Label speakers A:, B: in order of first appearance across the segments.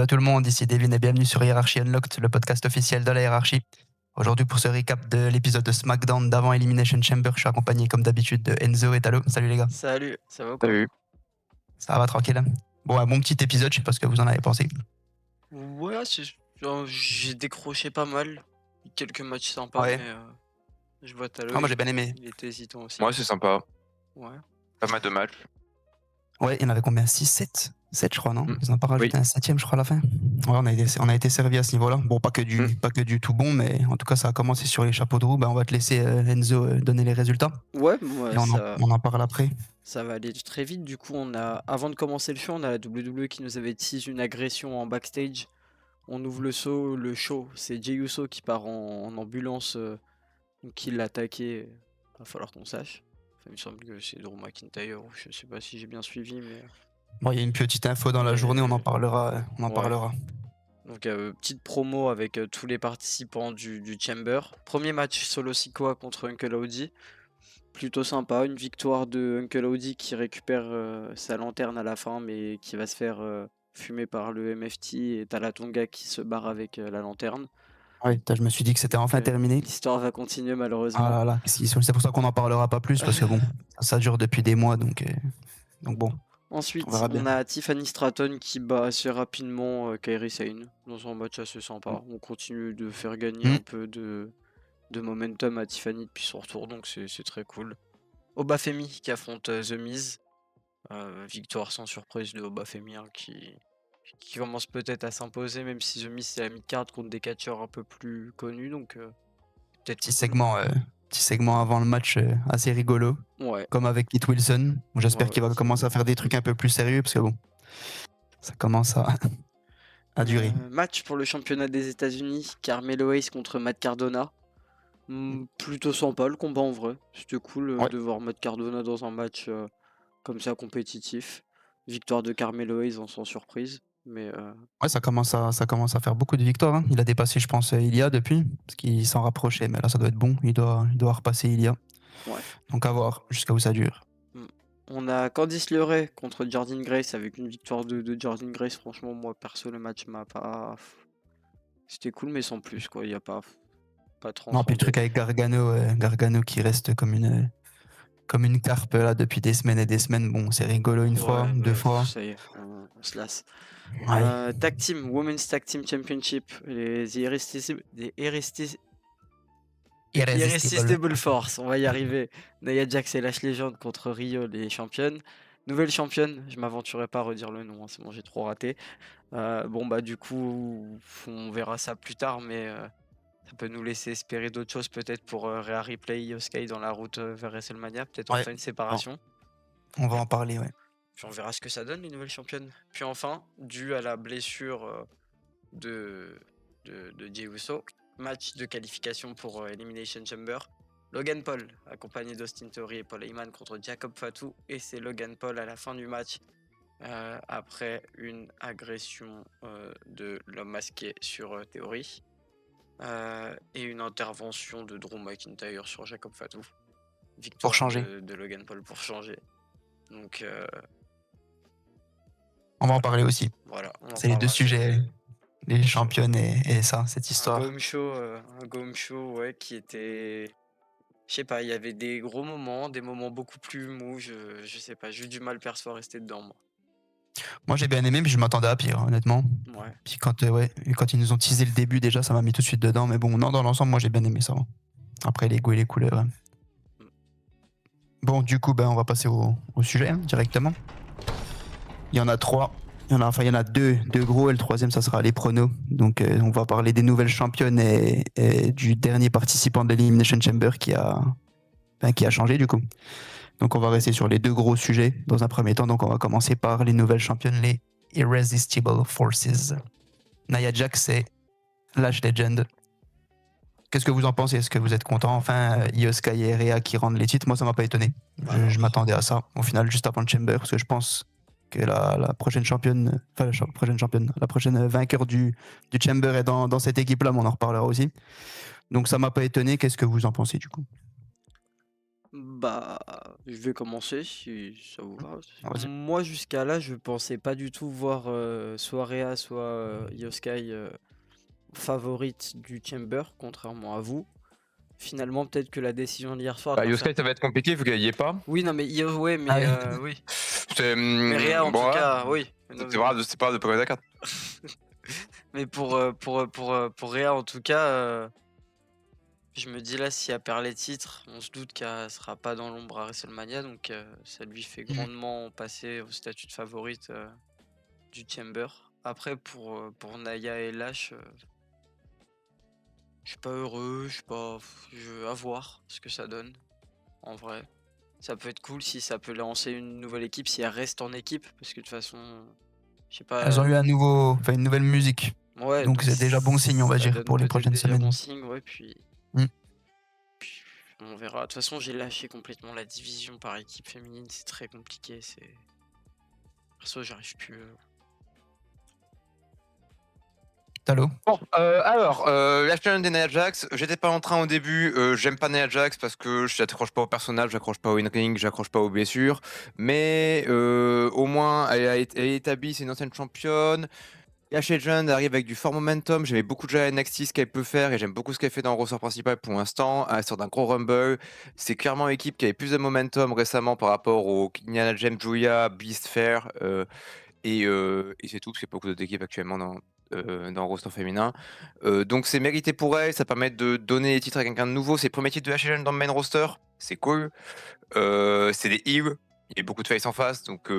A: Salut à tout le monde, ici Devin et bienvenue sur Hierarchy Unlocked, le podcast officiel de la hiérarchie. Aujourd'hui, pour ce recap de l'épisode de SmackDown d'avant Elimination Chamber, je suis accompagné comme d'habitude de Enzo et Talo. Salut les gars.
B: Salut, ça va ou quoi?
C: Salut.
A: Ça va tranquille? Bon, un bon petit épisode, je sais pas ce que vous en avez pensé.
B: Ouais, j'ai décroché pas mal. Quelques matchs sympas,
A: Ouais.
B: mais je vois Talo.
A: Ah, moi j'ai bien aimé.
B: Il était hésitant aussi.
C: Ouais, c'est sympa.
B: Ouais.
C: Pas mal de matchs.
A: Ouais, il y en avait combien? 6, 7? 7 je crois, non? Ils n'ont pas rajouté
C: Oui.
A: un 7ème, je crois, à la fin. Ouais, on a été servi à ce niveau-là. Bon, pas que du tout bon, mais en tout cas, ça a commencé sur les chapeaux de roue. On va te laisser, Enzo, donner les résultats.
B: Ouais,
A: Et on en parle après.
B: ça va aller très vite. Du coup, avant de commencer le show, on a la WWE qui nous avait teasé une agression en backstage. On ouvre le show. C'est Jey Uso qui part en ambulance, qui l'a attaqué. Va falloir qu'on sache. Enfin, il me semble que c'est Drew McIntyre. Je sais pas si j'ai bien suivi, mais.
A: Bon, il y a une petite info dans la journée, on en parlera. Parlera.
B: Donc petite promo avec tous les participants du Chamber. Premier match Solo Sikoa contre Uncle Audi. Plutôt sympa, une victoire de Uncle Audi qui récupère sa lanterne à la fin mais qui va se faire fumer par le MFT et Talatonga qui se barre avec la lanterne.
A: Ouais, je me suis dit que c'était enfin terminé.
B: L'histoire va continuer malheureusement.
A: Ah là là, c'est pour ça qu'on n'en parlera pas plus parce que bon, ça dure depuis des mois donc bon.
B: Ensuite,
A: On verra bien.
B: on a Tiffany Stratton qui bat assez rapidement Kairi Sane dans un match assez sympa. On continue de faire gagner un peu de momentum à Tiffany depuis son retour, donc c'est très cool. Obafemi qui affronte The Miz. Victoire sans surprise de Obafemi qui commence peut-être à s'imposer, même si The Miz c'est la mid-card contre des catcheurs un peu plus connus, donc peut-être
A: Petit segment avant le match assez rigolo.
B: Ouais.
A: Comme avec Pete Wilson. J'espère
B: Ouais,
A: qu'il va commencer à faire des trucs un peu plus sérieux parce que bon, ça commence à durer.
B: Match pour le championnat des États-Unis, Carmelo Hayes contre Matt Cardona. Plutôt sympa le combat en vrai. C'était cool de voir Matt Cardona dans un match comme ça compétitif. Victoire de Carmelo Hayes sans surprise. Mais
A: Ouais, ça commence à faire beaucoup de victoires. Hein. Il a dépassé, je pense, Ilya depuis, parce qu'il s'en rapprochait, mais là ça doit être bon. Il doit repasser Ilya.
B: Ouais.
A: Donc à voir jusqu'à où ça dure.
B: On a Candice LeRae contre Jordynne Grace avec une victoire de Jordynne Grace. Franchement, moi perso, le match m'a pas. C'était cool, mais sans plus quoi. Il y a pas trop.
A: Non, puis le truc avec Gargano qui reste comme une carpe là depuis des semaines et des semaines. Bon, c'est rigolo une fois, deux fois.
B: Ça y est, on se lasse.
A: Ouais.
B: Tag Team, Women's Tag Team Championship, les Irresistible Force, on va y arriver. Nia Jax et Lash Legend contre Rio, les championnes. Nouvelle championne, je m'aventurerai pas à redire le nom, c'est bon, j'ai trop raté. Du coup, on verra ça plus tard, mais ça peut nous laisser espérer d'autres choses peut-être pour Rhea Ripley, Io Sky dans la route vers WrestleMania. Peut-être enfin une séparation.
A: On va en parler, ouais.
B: Puis on verra ce que ça donne, les nouvelles championnes. Puis enfin, dû à la blessure de Jey Uso, match de qualification pour Elimination Chamber. Logan Paul, accompagné d'Austin Theory et Paul Heyman contre Jacob Fatu. Et c'est Logan Paul à la fin du match, après une agression de l'homme masqué sur Theory. Et une intervention de Drew McIntyre sur Jacob Fatu. Victoire
A: pour changer.
B: de Logan Paul pour changer. Donc
A: on va en parler aussi.
B: Voilà,
A: c'est les deux sujets, les championnes et ça, cette histoire.
B: Un Go Show, ouais, qui était, je sais pas, il y avait des gros moments, des moments beaucoup plus mous. Je sais pas, j'ai eu du mal perso à rester dedans, moi.
A: Moi j'ai bien aimé, mais je m'attendais à pire, honnêtement.
B: Ouais.
A: Puis quand ils nous ont teasé le début, déjà, ça m'a mis tout de suite dedans. Mais bon, non, dans l'ensemble, moi j'ai bien aimé ça. Après les goûts et les couleurs. Bon, du coup, on va passer au sujet directement. Il y en a 3. Il y en a deux gros et le troisième, ça sera les pronos. Donc, on va parler des nouvelles championnes et du dernier participant de l'Elimination Chamber qui a changé du coup. Donc, on va rester sur les deux gros sujets dans un premier temps. Donc, on va commencer par les nouvelles championnes, les Irresistible Forces. Nia Jax et Lash Legend. Qu'est-ce que vous en pensez? Est-ce que vous êtes content? Enfin, Io Sky et Rhea qui rendent les titres, moi ça m'a pas étonné. Je m'attendais à ça au final, juste avant le Chamber, parce que je pense que la prochaine championne, la prochaine vainqueur du Chamber est dans cette équipe-là, mais on en reparlera aussi. Donc ça m'a pas étonné. Qu'est-ce que vous en pensez du coup?
B: Bah, je vais commencer si ça vous va.
A: Ah, vas-y.
B: Moi, jusqu'à là, je pensais pas du tout voir soit Rhea, soit Yoskai favorite du Chamber, contrairement à vous. Finalement, peut-être que la décision d'hier soir de
C: Bah,
B: leur faire.
C: Yosuke, ça va être compliqué vu qu'elle y est pas.
B: Oui, non, mais ouais, mais
A: Ah oui.
B: oui.
C: C'est
B: Mais Rhea, en
C: bon,
B: tout
C: voilà.
B: cas, oui. Non,
C: C'est pas de Pokémon la carte.
B: mais pour Rhea, en tout cas, je me dis là, si elle perd les titres, on se doute qu'elle sera pas dans l'ombre à WrestleMania, donc ça lui fait grandement passer au statut de favorite du Chamber. Après, pour Naya et Lash, je suis pas heureux, je suis pas. À voir ce que ça donne, en vrai. Ça peut être cool si ça peut lancer une nouvelle équipe, si elle reste en équipe, parce que de toute façon, je sais pas.
A: Elles ont eu une nouvelle musique.
B: Ouais,
A: Donc c'est déjà bon signe, on va
B: ça
A: dire,
B: donne
A: pour les
B: peut-être
A: prochaines
B: déjà
A: semaines.
B: bon signe, ouais, puis
A: Mm.
B: on verra. De toute façon, j'ai lâché complètement la division par équipe féminine, c'est très compliqué. Perso, j'arrive plus.
A: Talo.
C: Bon, alors, la challenge des Nia Jax, j'étais pas en train au début, j'aime pas Nia Jax parce que j'accroche pas au personnage, j'accroche pas au in-ring, j'accroche pas aux blessures, mais au moins elle est établie, c'est une ancienne championne. Lash Legend arrive avec du fort momentum, j'aimais beaucoup déjà NXT ce qu'elle peut faire et j'aime beaucoup ce qu'elle fait dans le roster principal pour l'instant. Elle sort d'un gros Rumble, c'est clairement une équipe qui avait plus de momentum récemment par rapport au Niana James, Julia, Beast Fair, et c'est tout, parce qu'il y a beaucoup d'autres équipes actuellement dans le roster féminin. Donc c'est mérité pour elle, ça permet de donner les titres à quelqu'un de nouveau. C'est le premier titre de Lash Legend dans le main roster, c'est cool. C'est des heals, il y a beaucoup de face en face, donc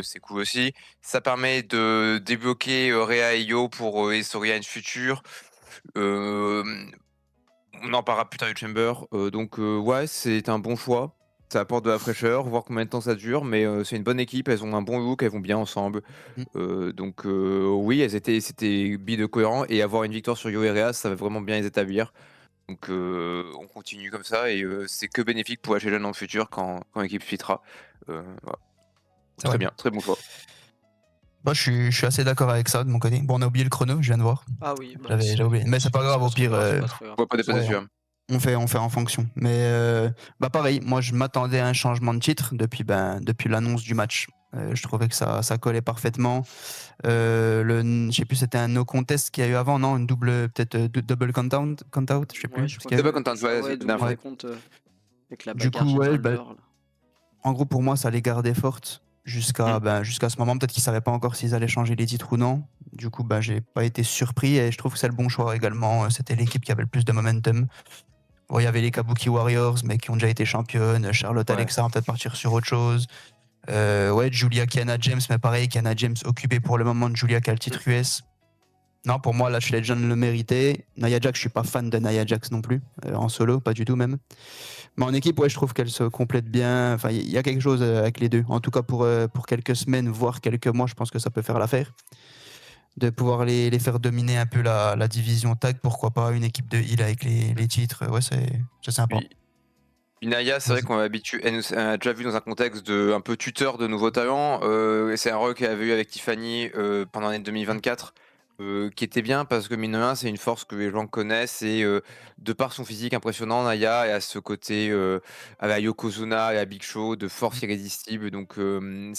C: c'est cool aussi. Ça permet de débloquer Rhea et Io pour les storylines futures. On en parlera plus tard du Chamber. Donc ouais, c'est un bon choix. Ça apporte de la fraîcheur, voir combien de temps ça dure, mais c'est une bonne équipe, elles ont un bon look, elles vont bien ensemble. Donc oui, c'était bide cohérent, et avoir une victoire sur Io et Rhea, ça va vraiment bien les établir. Donc on continue comme ça, et c'est que bénéfique pour HLN dans le futur quand l'équipe suivra. Voilà.
A: C'est
C: Très
A: vrai.
C: bien, très bon choix.
A: Moi, je suis assez d'accord avec ça de mon côté. Bon, on a oublié le chrono, je viens de voir.
B: Ah oui,
A: J'ai oublié. Mais c'est pas grave, au pire,
C: On va pas dépasser
A: ouais,
C: celui-là.
A: on fait en fonction. Mais bah pareil, moi je m'attendais à un changement de titre depuis l'annonce du match. Je trouvais que ça collait parfaitement. Je sais plus, c'était un no contest qu'il y a eu avant, non? Une double count out, je sais plus.
B: Ouais, je
A: ce
B: crois
A: qu'il y a eu.
C: Double count out, ouais, c'est
B: double
C: dingue.
B: compte avec la
A: Du
B: bagarre
A: coup, ouais,
B: Gender, là.
A: en gros, pour moi, ça les gardait fortes jusqu'à ce moment. Peut-être qu'ils savaient pas encore s'ils allaient changer les titres ou non. Du coup, j'ai pas été surpris et je trouve que c'est le bon choix également. C'était l'équipe qui avait le plus de momentum. Bon, il y avait les Kabuki Warriors, mais qui ont déjà été championnes. Charlotte Alexa va peut-être partir sur autre chose. Ouais, Julia Kiana James, mais pareil, Kiana James occupée pour le moment de Julia qui a le titre US. Non, pour moi, Lash Legend le méritait. Nia Jax, je suis pas fan de Nia Jax non plus, en solo, pas du tout même. Mais en équipe, ouais, je trouve qu'elle se complète bien. Enfin, il y a quelque chose avec les deux. En tout cas, pour quelques semaines, voire quelques mois, je pense que ça peut faire l'affaire. De pouvoir les faire dominer un peu la division tag, pourquoi pas une équipe de heal avec les titres, ouais, c'est sympa.
C: Puis Naya, c'est vrai qu'on elle nous a déjà vu dans un contexte de un peu tuteur de nouveaux talents. C'est un rôle qu'elle avait eu avec Tiffany pendant l'année 2024, qui était bien parce que mine de rien, c'est une force que les gens connaissent, et de par son physique impressionnant, Naya, et à ce côté à la Yokozuna et à Big Show de force irrésistible. Donc il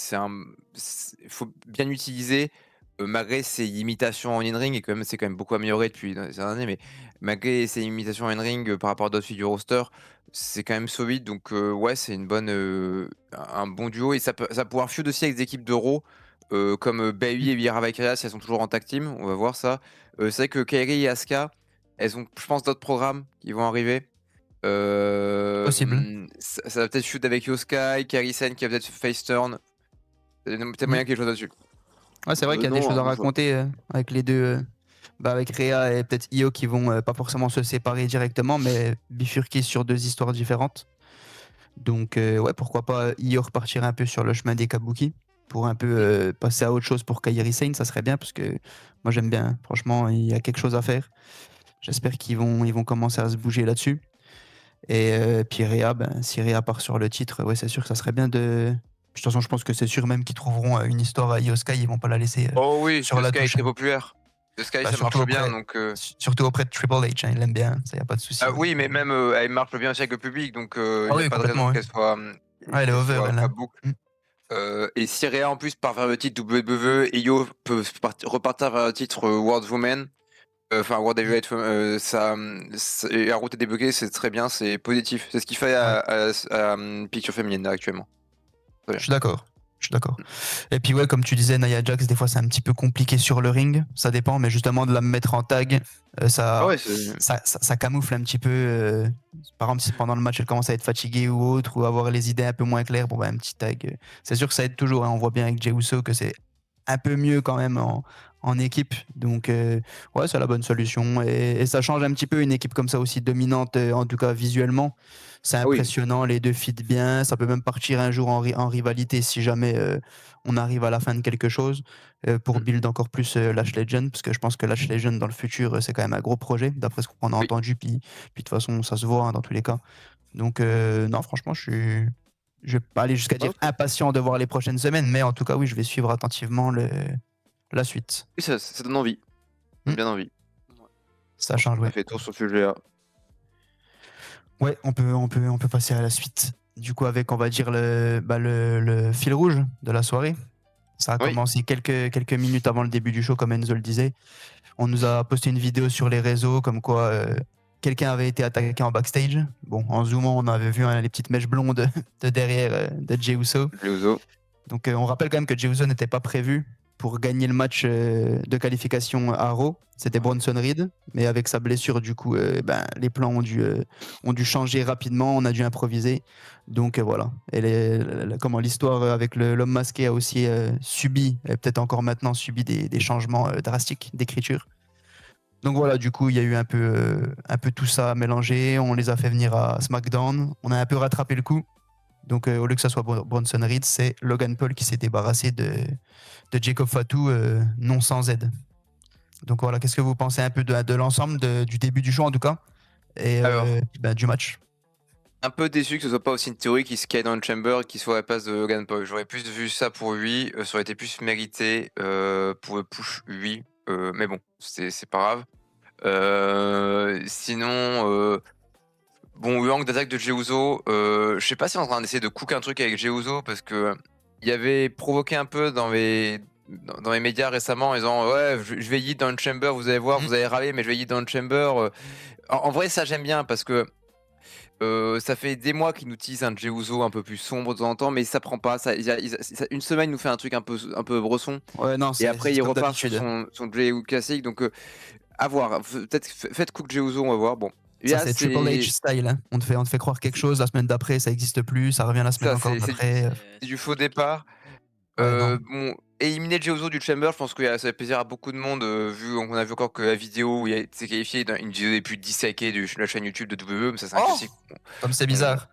C: faut bien l'utiliser. Malgré ses limitations en in-ring, et c'est quand même beaucoup amélioré depuis les dernières années, mais malgré ses limitations en in-ring par rapport à d'autres filles du roster, c'est quand même solide. Donc ouais, c'est une bonne, un bon duo, et ça pouvoir feud aussi avec des équipes d'Euro comme Bailey et Vieira Valkyria, si elles sont toujours en tag team, on va voir ça. C'est vrai que Kairi et Asuka, elles ont, je pense, d'autres programmes qui vont arriver.
A: Possible.
C: Ça va peut-être feud avec Yoskai, Kairi Sen qui va peut-être face turn. Peut-être moyen quelque chose là-dessus.
A: Ouais, c'est vrai qu'il y a des choses à raconter avec les deux. Avec Rhea et peut-être Io qui vont pas forcément se séparer directement, mais bifurquer sur deux histoires différentes. Donc ouais, pourquoi pas Io repartir un peu sur le chemin des Kabuki pour un peu passer à autre chose pour Kairi Sane, ça serait bien parce que moi j'aime bien. Franchement, il y a quelque chose à faire. J'espère qu'ils vont commencer à se bouger là-dessus. Et puis Rhea, si Rhea part sur le titre, ouais, c'est sûr que ça serait bien de. De toute façon, je pense que c'est sûr même qu'ils trouveront une histoire à Io Sky, ils vont pas la laisser
C: Oh oui,
A: sur la
C: Yoskai est
A: touche.
C: très populaire. The Sky,
A: Bah,
C: ça marche
A: surtout
C: bien,
A: auprès,
C: donc.
A: surtout auprès de Triple H, hein, il l'aime bien, ça y a pas de souci.
C: Oui, mais même elle marche bien aussi avec le public, donc il
A: Ah
C: n'y a
A: oui,
C: pas de raison
A: complètement, ouais. Ouais, elle est
C: qu'elle
A: over,
C: soit
A: elle.
C: pas
A: Hein.
C: book. Et si Rhea en plus part vers le titre WWE et Io peut repartir vers le titre World Woman, enfin World Heavyweight et la route est débloquée, c'est très bien, c'est positif. C'est ce qu'il fait à Picture Féminine là, actuellement. Très bien.
A: Je suis d'accord. Je suis d'accord. Et puis ouais, comme tu disais, Nia Jax, des fois c'est un petit peu compliqué sur le ring. Ça dépend, mais justement de la mettre en tag, ça, ça camoufle un petit peu. Par exemple, si pendant le match elle commence à être fatiguée ou autre, ou avoir les idées un peu moins claires, bon bah un petit tag. C'est sûr que ça aide toujours. Hein. On voit bien avec Jey Uso que c'est un peu mieux quand même en équipe. Donc ouais, c'est la bonne solution. Et ça change un petit peu une équipe comme ça aussi dominante, en tout cas visuellement. C'est impressionnant, les deux fit bien. Ça peut même partir un jour en rivalité si jamais on arrive à la fin de quelque chose pour build encore plus Lash Legend, parce que je pense que Lash Legend dans le futur, c'est quand même un gros projet, d'après ce qu'on a entendu. Puis de toute façon, ça se voit hein, dans tous les cas. Donc non, franchement, je vais pas aller jusqu'à dire impatient de voir les prochaines semaines, mais en tout cas, oui, je vais suivre attentivement la suite.
C: Oui, ça donne envie. Ça donne bien envie.
A: Ça change,
C: On a
A: ouais.
C: fait tour sur ce sujet-là.
A: Ouais, on peut passer à la suite. Du coup, avec, on va dire, le fil rouge de la soirée. Ça a commencé quelques minutes avant le début du show, comme Enzo le disait. On nous a posté une vidéo sur les réseaux, comme quoi quelqu'un avait été attaqué en backstage. Bon, en zoomant, on avait vu les petites mèches blondes de derrière de Jey Uso. Donc, on rappelle quand même que Jey Uso n'était pas prévu pour gagner le match de qualification à Raw. C'était Bronson Reed, mais avec sa blessure, du coup, les plans ont dû changer rapidement. On a dû improviser. Donc voilà. Et comment l'histoire avec l'homme masqué a aussi subi, et peut-être encore maintenant subi des changements drastiques d'écriture. Donc voilà, du coup, il y a eu un peu tout ça mélangé. On les a fait venir à SmackDown. On a un peu rattrapé le coup. Donc, au lieu que ça soit Bronson Reed, c'est Logan Paul qui s'est débarrassé de Jacob Fatu, non sans aide. Donc voilà, qu'est-ce que vous pensez un peu de l'ensemble du début du show en tout cas et du match?
C: Un peu déçu que ce soit pas aussi une théorie qui se caille dans le chamber qui soit à la place de Logan Paul. J'aurais plus vu ça pour lui, ça aurait été plus mérité pour le push lui. Mais bon, c'est pas grave. Sinon, bon, Wang d'attaque de Jey Uso, je sais pas si on est en train d'essayer de cook un truc avec Jey Uso parce que il avait provoqué un peu dans les médias récemment en disant ouais, je vais y dans le chamber, vous allez voir, vous allez râler, mais je vais y dans le chamber. En vrai, ça j'aime bien parce que ça fait des mois qu'ils nous teasent un Jey Uso un peu plus sombre de temps en temps, mais ça prend pas. Une semaine, il nous fait un truc un peu bresson.
A: Ouais, non,
C: et après, il
A: comme
C: repart sur
A: d'habitude.
C: son Jey Uso classique. Donc, à voir. Peut-être faites cook Jey Uso, on va voir. Bon.
A: Ça, c'est Triple H style. Hein. On te fait croire quelque chose, la semaine d'après, ça n'existe plus, ça revient la semaine encore d'après.
C: C'est du faux départ. Bon, éliminer Jey Uso du Chamber, je pense que ça fait plaisir à beaucoup de monde, vu qu'on a vu encore que la vidéo où il s'est qualifié dans une vidéo des plus disséquées de la chaîne YouTube de WWE, mais ça c'est un classique.
A: Comme c'est bizarre.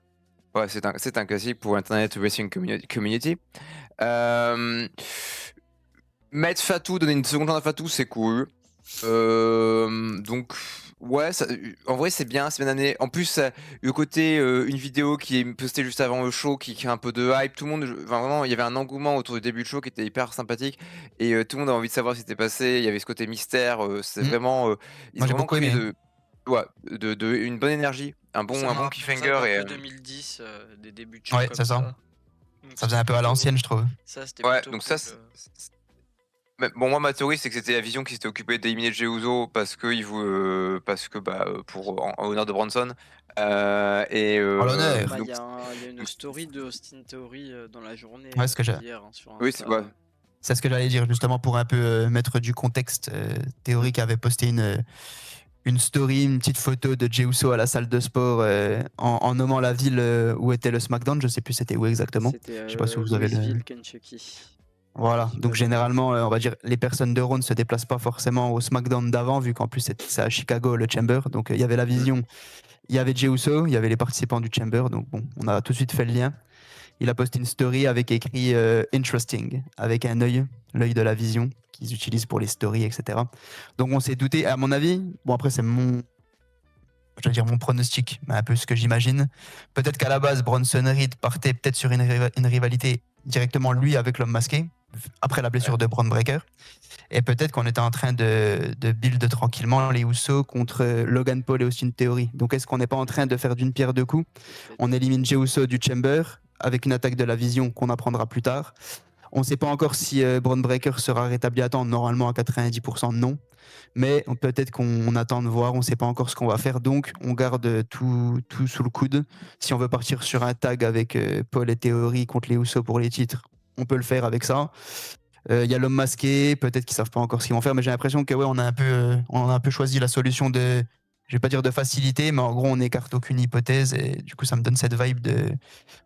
C: Ouais, c'est un classique pour Internet Wrestling Community. Mettre Fatou, donner une seconde chance à Fatou, c'est cool. Donc, ouais, en vrai, c'est bien amené. En plus, le côté, une vidéo qui est postée juste avant le show, qui crée un peu de hype. Tout le monde, vraiment, il y avait un engouement autour du début du show qui était hyper sympathique. Et tout le monde a envie de savoir ce qui s'était passé. Il y avait ce côté mystère. C'est vraiment. Ils ont vraiment créé une bonne énergie, un bon cliffhanger.
B: Et 2010, des débuts de show
A: comme ça. Ça faisait un peu à l'ancienne, je trouve.
B: Ça, c'était
C: ouais,
B: plutôt
C: donc
B: cool.
C: ça, bon, moi, ma théorie, c'est que c'était la vision qui s'était occupée d'éliminer Jey Uso parce que en honneur de Bronson.
A: À l'honneur.
B: Il y a une story de Austin Theory dans la journée
A: ce que
B: hier sur Insta.
C: Oui,
A: c'est ce que j'allais dire justement pour un peu mettre du contexte. Theory qui avait posté une story, une petite photo de Jey Uso à la salle de sport en nommant la ville où était le SmackDown. Je sais plus c'était où exactement. Je sais pas si vous avez
B: Louisville, Kentucky.
A: Voilà, donc généralement, on va dire, les personnes de Raw ne se déplacent pas forcément au SmackDown d'avant, vu qu'en plus c'est à Chicago le Chamber. Donc il y avait la vision, il y avait Jey Uso, il y avait les participants du Chamber. Donc bon, on a tout de suite fait le lien. Il a posté une story avec écrit interesting, avec un œil, l'œil de la vision qu'ils utilisent pour les stories, etc. Donc on s'est douté, à mon avis, bon après c'est mon pronostic, mais un peu ce que j'imagine. Peut-être qu'à la base, Bronson Reed partait peut-être sur une rivalité directement lui avec l'homme masqué, après la blessure de Braun Breaker. Et peut-être qu'on était en train de build tranquillement les Usos contre Logan Paul et Austin Theory. Donc est-ce qu'on n'est pas en train de faire d'une pierre deux coups? On élimine Jey Uso du Chamber avec une attaque de la Vision qu'on apprendra plus tard. On ne sait pas encore si Braun Breaker sera rétabli à temps. Normalement, à 90%, non. Mais peut-être qu'on attend de voir. On ne sait pas encore ce qu'on va faire. Donc, on garde tout sous le coude. Si on veut partir sur un tag avec Paul et Theory contre les Usos pour les titres, on peut le faire avec ça. Il y a l'homme masqué. Peut-être qu'ils ne savent pas encore ce qu'ils vont faire. Mais j'ai l'impression que on a un peu choisi la solution de... Je vais pas dire de facilité, mais en gros, on n'écarte aucune hypothèse. Et du coup, ça me donne cette vibe de...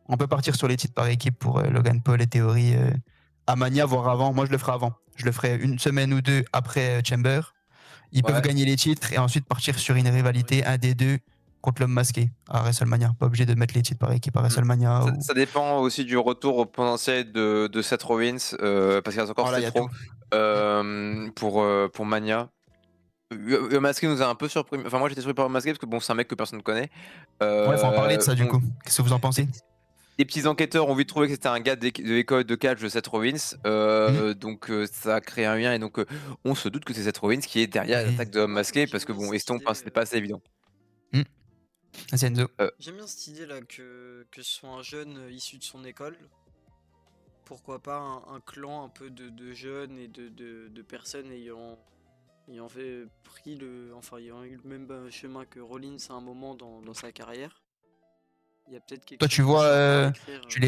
A: On peut partir sur les titres par équipe pour Logan Paul et Theory à Mania, voire avant. Moi, je le ferai avant. Je le ferai une semaine ou deux après Chamber. Ils peuvent gagner les titres et ensuite partir sur une rivalité, un des deux, contre l'homme masqué à WrestleMania. Pas obligé de mettre les titres par équipe à WrestleMania.
C: Ça dépend aussi du retour au potentiel de Seth Rollins, parce qu'il reste encore
A: Voilà,
C: c'est trop pour Mania. Le masqué nous a un peu surpris. Enfin, moi j'étais surpris par le masqué parce que bon, c'est un mec que personne ne connaît.
A: Ouais, faut en parler de ça du coup. Qu'est-ce que vous en pensez?
C: Les petits enquêteurs ont vite trouvé que c'était un gars de l'école de catch de Seth Rollins. Donc ça a créé un lien et donc on se doute que c'est Seth Rollins qui est derrière l'attaque de l'homme masqué parce que bon, Estompe, c'était pas assez évident.
A: C'est Enzo.
B: J'aime bien cette idée là que ce soit un jeune issu de son école. Pourquoi pas un clan un peu de jeunes et de personnes ayant pris ayant eu le même chemin que Rollins à un moment dans sa carrière. Il y a peut-être quelque
A: Toi,
B: chose
A: tu vois,
B: à écrire,
A: tu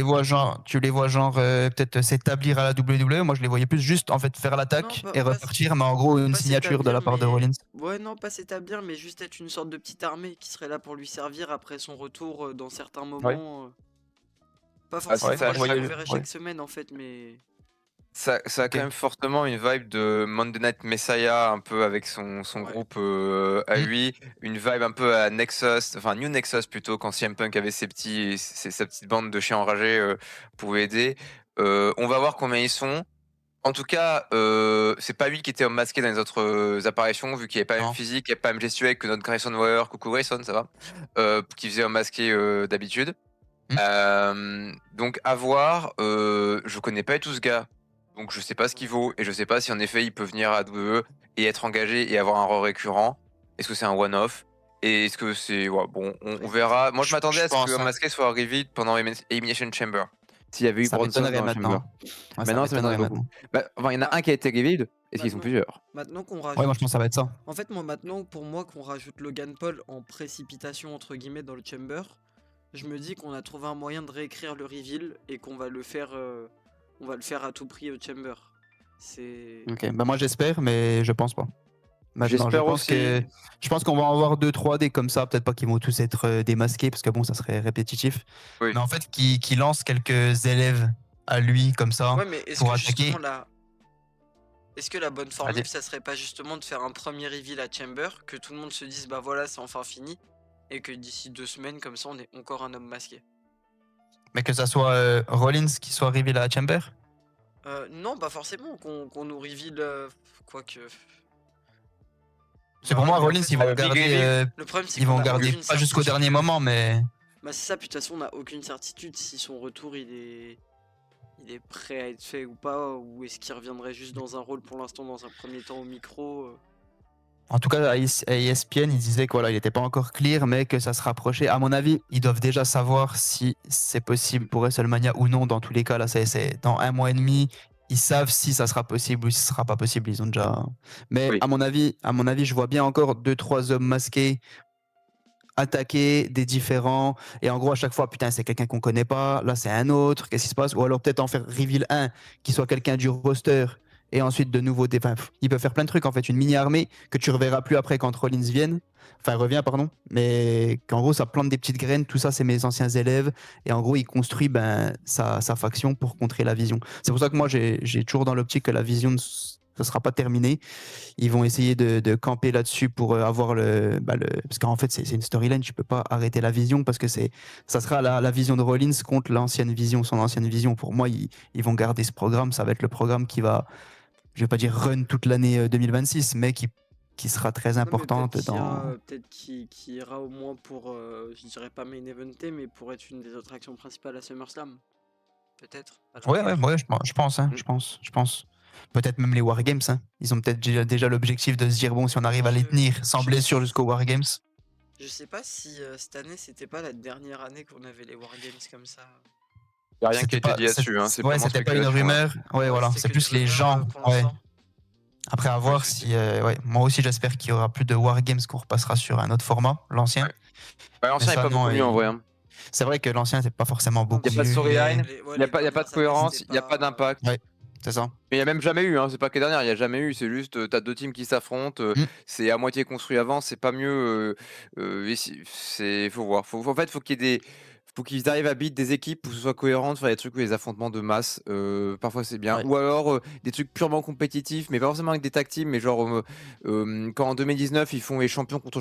A: les vois genre peut-être s'établir à la WWE. Moi, je les voyais plus juste en fait faire l'attaque et repartir, mais en gros une signature de la part de Rollins.
B: Ouais, non, pas s'établir, mais juste être une sorte de petite armée qui serait là pour lui servir après son retour dans certains moments. Pas forcément,
C: ça,
B: je le verrai chaque semaine en fait, mais...
C: Ça a quand même fortement une vibe de Monday Night Messiah, un peu avec son groupe à lui, une vibe un peu à Nexus, enfin New Nexus plutôt, quand CM Punk avait sa petite bande de chiens enragés pour aider. On va voir combien ils sont. En tout cas, c'est pas lui qui était masqué dans les autres apparitions, vu qu'il n'y avait pas la même physique, il n'y avait pas la même gestuelle que notre Grayson Waller, coucou Grayson, ça va, qui faisait un masqué d'habitude. Donc à voir, je connais pas tout ce gars. Donc je sais pas ce qu'il vaut et je sais pas si en effet il peut venir à WWE et être engagé et avoir un rôle récurrent. Est-ce que c'est un one-off? Et est-ce que c'est... Ouais, bon, on verra. Moi je m'attendais à ce que masqué soit revealed pendant Elimination Chamber. S'il y avait eu Bronson dans la Chamber. Maintenant ça m'étonnerait beaucoup. Enfin, il y en a un qui a été revealed. Est-ce qu'ils sont plusieurs?
B: Maintenant qu'on rajoute...
A: Ouais, moi je pense que ça va être ça.
B: En fait, maintenant, pour moi, qu'on rajoute Logan Paul en précipitation entre guillemets dans le Chamber, je me dis qu'on a trouvé un moyen de réécrire le reveal et qu'on va le faire... On va le faire à tout prix au Chamber.
A: Ok, bah moi j'espère, mais je pense pas.
C: J'espère aussi.
A: Je pense qu'on va en avoir 2-3 des comme ça, peut-être pas qu'ils vont tous être démasqués, parce que bon, ça serait répétitif.
C: Oui.
A: Mais en fait, qui lance quelques élèves à lui comme ça pour attaquer.
B: Est-ce que la bonne formule, ça serait pas justement de faire un premier reveal à Chamber, que tout le monde se dise bah voilà, c'est enfin fini, et que d'ici 2 semaines, comme ça, on est encore un homme masqué?
A: Mais que ça soit Rollins qui soit reveal à Chamber?
B: Non, pas forcément, qu'on nous reveal quoique...
A: C'est pour moi, Rollins, ils vont garder,
B: le problème, c'est
A: ils vont garder pas jusqu'au dernier moment, mais...
B: Bah c'est ça, puis de toute façon, on n'a aucune certitude si son retour, il est prêt à être fait ou pas, ou est-ce qu'il reviendrait juste dans un rôle pour l'instant, dans un premier temps au micro.
A: En tout cas, à ESPN, il disait que voilà, il n'était pas encore clear, mais que ça se rapprochait. À mon avis, ils doivent déjà savoir si c'est possible pour WrestleMania ou non. Dans tous les cas, là, c'est dans 1 mois et demi. Ils savent si ça sera possible ou si ça sera pas possible. Ils ont déjà. Mais à mon avis, je vois bien encore 2-3 hommes masqués attaquer des différents. Et en gros, à chaque fois, putain, c'est quelqu'un qu'on connaît pas. Là, c'est un autre. Qu'est-ce qui se passe? Ou alors peut-être en faire reveal 1 qui soit quelqu'un du roster. Et ensuite, de nouveau, il peut faire plein de trucs, en fait. Une mini-armée que tu reverras plus après quand Rollins revient, pardon. Mais qu'en gros, ça plante des petites graines. Tout ça, c'est mes anciens élèves. Et en gros, il construit sa faction pour contrer la Vision. C'est pour ça que moi, j'ai toujours dans l'optique que la Vision, ça sera pas terminé. Ils vont essayer de camper là-dessus pour avoir parce qu'en fait, c'est une storyline. Tu peux pas arrêter la Vision parce que ça sera la vision de Rollins contre l'ancienne Vision, son ancienne Vision. Pour moi, ils vont garder ce programme. Ça va être le programme qui va... Je vais pas dire run toute l'année 2026, mais qui sera très importante
B: peut-être qui ira au moins pour, je dirais pas main eventé, mais pour être une des attractions principales à SummerSlam. peut-être. à
A: Ouais,
B: l'avenir.
A: je pense, hein,
C: Mm.
A: je pense. Peut-être même les Wargames, hein. Ils ont peut-être déjà l'objectif de se dire, bon, si on arrive à les tenir sans
B: Je-
A: blessure jusqu'aux Wargames.
B: Je sais pas si cette année c'était pas la dernière année qu'on avait les Wargames comme ça.
C: Y a rien qui a
A: C'était
C: été
A: pas,
C: dit là-dessus, hein. C'est
A: ouais,
C: purement
A: c'était pas une
C: spéculation, là.
A: rumeur. Ouais, voilà,
B: c'était
A: c'est
B: que des
A: plus les
B: rumeurs,
A: gens.
B: pour
A: Ouais.
B: l'instant.
A: Après, à voir si. Ouais, moi aussi, j'espère qu'il y aura plus de Wargames, qu'on repassera sur un autre format, l'ancien.
C: Ouais. Ouais, l'ancien
A: Mais
C: est
A: ça,
C: pas
A: non,
C: beaucoup mieux en vrai, hein.
A: c'est vrai que l'ancien n'était pas forcément
B: Non,
A: beaucoup
C: Y a pas de
A: mieux.
C: storyline,
B: ouais,
C: y a
B: les
C: pas de
B: dernières années,
C: cohérence,
B: c'était
C: y a pas d'impact.
A: Ouais, c'est ça.
C: Mais il y a même jamais eu, hein, c'est pas que les dernières, il y a jamais eu, c'est juste t'as deux teams qui s'affrontent,
A: Mm.
C: c'est à moitié construit avant, c'est pas mieux. C'est faut voir, en fait faut qu'il y ait faut qu'ils arrivent à beat des équipes pour que ce soit cohérent, de faire des trucs où les affrontements de masse, parfois c'est bien,
A: Ouais.
C: ou alors des trucs purement compétitifs, mais pas forcément avec des tag teams, mais genre quand en 2019 ils font les champions contre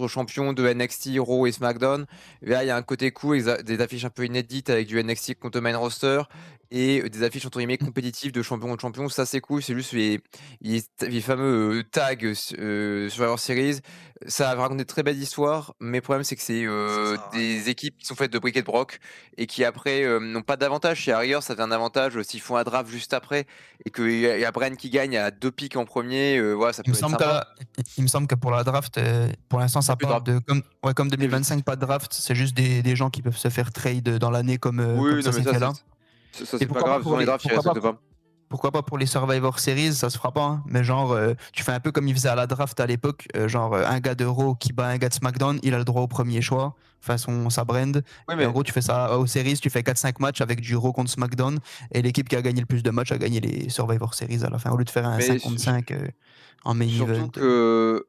C: champions de NXT, Raw et SmackDown, et là il y a un côté cool, des affiches un peu inédites avec du NXT contre main roster et des affiches entre guillemets compétitives de champion contre champion, ça c'est cool, c'est juste les fameux tags Survivor Series, ça va raconter de très belles histoires, mais le problème c'est que c'est
B: Ça sert à rien.
C: des équipes qui sont faites de briques et de broc et qui après n'ont pas d'avantage. Chez Harrier, ça fait un avantage s'ils font un draft juste après et qu'il y a Bren qui gagne à 2 pics en premier, voilà, ça
A: Il me
C: peut être
A: semble
C: sympa.
A: il me semble que pour la draft, pour l'instant, ça
C: plus de
A: parle
C: draft.
A: de comme 2025, pas de draft. C'est juste des gens qui peuvent se faire trade dans l'année comme
C: Oui,
A: ça
C: non mais
A: s'est
C: ça
A: fait là.
C: ça
A: Et
C: c'est pas grave, dans les drafts ils respectent pas.
A: pourquoi pas pour les Survivor Series, ça se fera pas, hein. Mais genre, tu fais un peu comme ils faisaient à la draft à l'époque, genre un gars de Raw qui bat un gars de SmackDown, il a le droit au premier choix, enfin sa brand.
C: Oui
A: Et en
C: mais
A: gros, tu fais ça aux Series, tu fais 4-5 matchs avec du Raw contre SmackDown, et l'équipe qui a gagné le plus de matchs a gagné les Survivor Series à la fin, au lieu de faire un 5 contre 5 en main
C: surtout
A: event.
C: que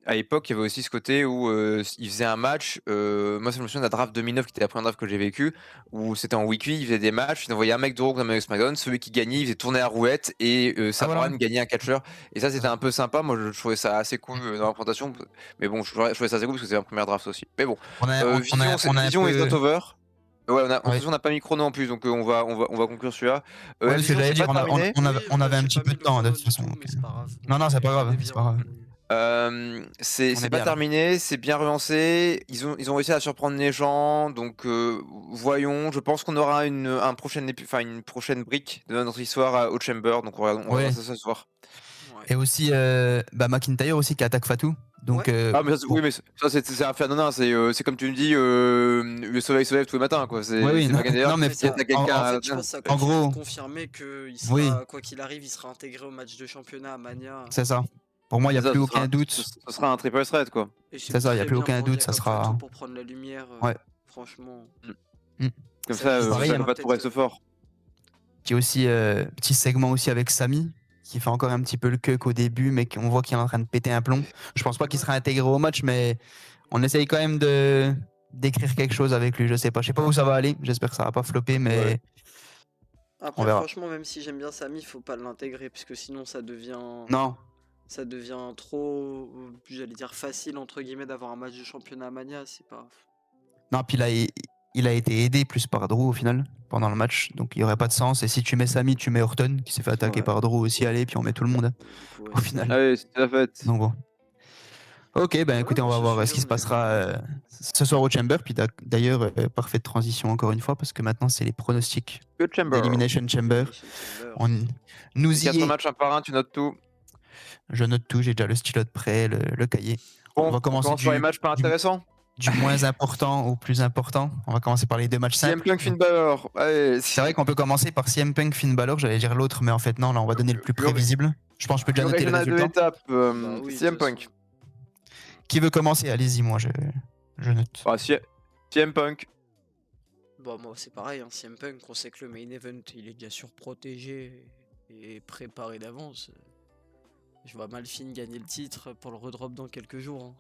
C: à l'époque, il y avait aussi ce côté où ils faisaient un match. Moi, ça me souviens de la draft 2009, qui était la première draft que j'ai vécue, où c'était en weekly, ils faisaient des matchs, ils envoyaient un mec de Raw, un mec de SmackDown, celui qui gagnait, il faisait tourner la roulette et
A: Ah
C: Sabran
A: voilà.
C: gagnait un catcheur. Et ça, c'était
A: Ça.
C: un peu sympa. Moi, je trouvais ça assez cool dans la présentation. Mais bon, je trouvais ça assez cool parce que c'était la première draft aussi. Mais bon,
A: On a un
C: Vision is not
A: peu.
C: over. Ouais, de toute
A: Ouais.
C: façon, on n'a pas mis chrono en plus, donc on va conclure celui-là.
A: Ouais,
C: La
A: ce que
C: Vision,
A: j'allais
C: c'est
A: dire,
C: pas terminé.
B: Oui,
A: on
B: bah,
A: avait un
B: j'ai
A: petit
B: pas
A: peu
B: mis
A: de
B: le
A: temps de
B: chrono
A: toute
B: du
A: façon.
B: tout,
A: Donc,
B: mais c'est pas grave.
A: Non, c'est pas grave,
B: On est
A: c'est
B: bien.
A: pas grave.
C: C'est
A: On est
C: pas
A: bien là.
C: terminé, c'est bien relancé. Ils ont réussi à surprendre les gens, donc voyons. Je pense qu'on aura une prochaine brique de notre histoire au Chamber, donc on
A: Ouais.
C: va ça ce soir.
B: Ouais.
A: Et aussi, McIntyre aussi qui attaque Fatou. Donc,
B: Ouais.
C: Ah, mais ça, oui, mais ça c'est un fait anonyme, c'est comme tu me dis, le soleil se lève tous les matins, quoi.
A: ouais,
C: C'est
A: oui,
C: McIntyre
A: non, mais
C: qui attaque quelqu'un.
B: En fait, je pense que ça
A: en
B: continue de
A: gros,
B: confirmer qu'il
A: oui,
B: sera, quoi qu'il arrive, il sera intégré au match de championnat à Mania.
A: c'est ça. Pour moi, il n'y a
C: C'est ça,
A: plus aucun doute.
C: ce sera un triple threat, quoi.
B: Et c'est
A: C'est ça, il n'y a
B: très
A: plus
B: bien
A: aucun
B: pour un
A: doute.
B: gars
A: Ça
B: comme Fatou
A: sera.
B: pour prendre la lumière.
A: Ouais.
B: Franchement,
A: Mm.
C: Comme
B: Ça
C: ça,
B: justifiera
A: Pareil,
C: ça va pas
B: peut-être,
C: pour être fort.
A: Puis aussi, petit segment aussi avec Samy, qui fait encore un petit peu le queue au début, mais on voit qu'il est en train de péter un plomb. Je pense pas qu'il sera intégré au match, mais on essaye quand même d'écrire quelque chose avec lui. Je sais pas où ça va aller. J'espère que ça va pas flopper, mais
C: Ouais.
A: on
B: Après,
A: verra.
B: franchement, même si j'aime bien Samy, faut pas l'intégrer, puisque sinon ça devient
A: Non,
B: trop, j'allais dire facile entre guillemets d'avoir un match de championnat à Mania. C'est pas.
A: non. Puis là, il a été aidé plus par Drew au final pendant le match, donc il y aurait pas de sens. Et si tu mets Samy, tu mets Orton qui s'est fait attaquer
C: Ouais.
A: par Drew aussi. Allez, puis on met tout le monde, hein,
B: Du coup, ouais,
A: au
B: c'est
A: final.
B: vrai.
C: Allez, c'est la fête.
A: Donc bon. Ok, ben écoutez, on va
B: ce
A: voir
B: sujet,
A: ce qui se
B: on est
A: passera
B: bon.
A: ce soir au Chamber. Puis d'ailleurs, parfaite transition encore une fois, parce que maintenant, c'est les pronostics
C: Que Chamber.
A: d'Elimination Chamber.
B: Elimination Chamber.
A: On, nous
C: Les 4
A: y est.
C: matchs un par un, tu notes tout.
A: Je note tout, j'ai déjà le stylo de prêt, le cahier.
C: Bon,
A: On va commencer
C: par les matchs pas intéressants.
A: du moins important au plus important. On va commencer par les deux matchs
C: CM
A: simples.
C: Punk, Finn Balor. Allez,
A: C'est vrai qu'on peut commencer par CM Punk, Finn Balor. J'allais dire l'autre, mais en fait, non, là, on va donner le plus prévisible. Je pense que je peux déjà
C: le
A: noter les
C: régional de
A: résultats.
C: l'étape,
B: Bah oui, de
C: CM
B: toute
C: Punk.
B: façon.
A: Qui veut commencer? Allez-y, moi, je note.
C: Ah, CM Punk.
B: Bon, moi c'est pareil, hein, CM Punk, on sait que le main event il est bien sûr protégé et préparé d'avance. Je vois mal Finn gagner le titre pour le redrop dans quelques jours.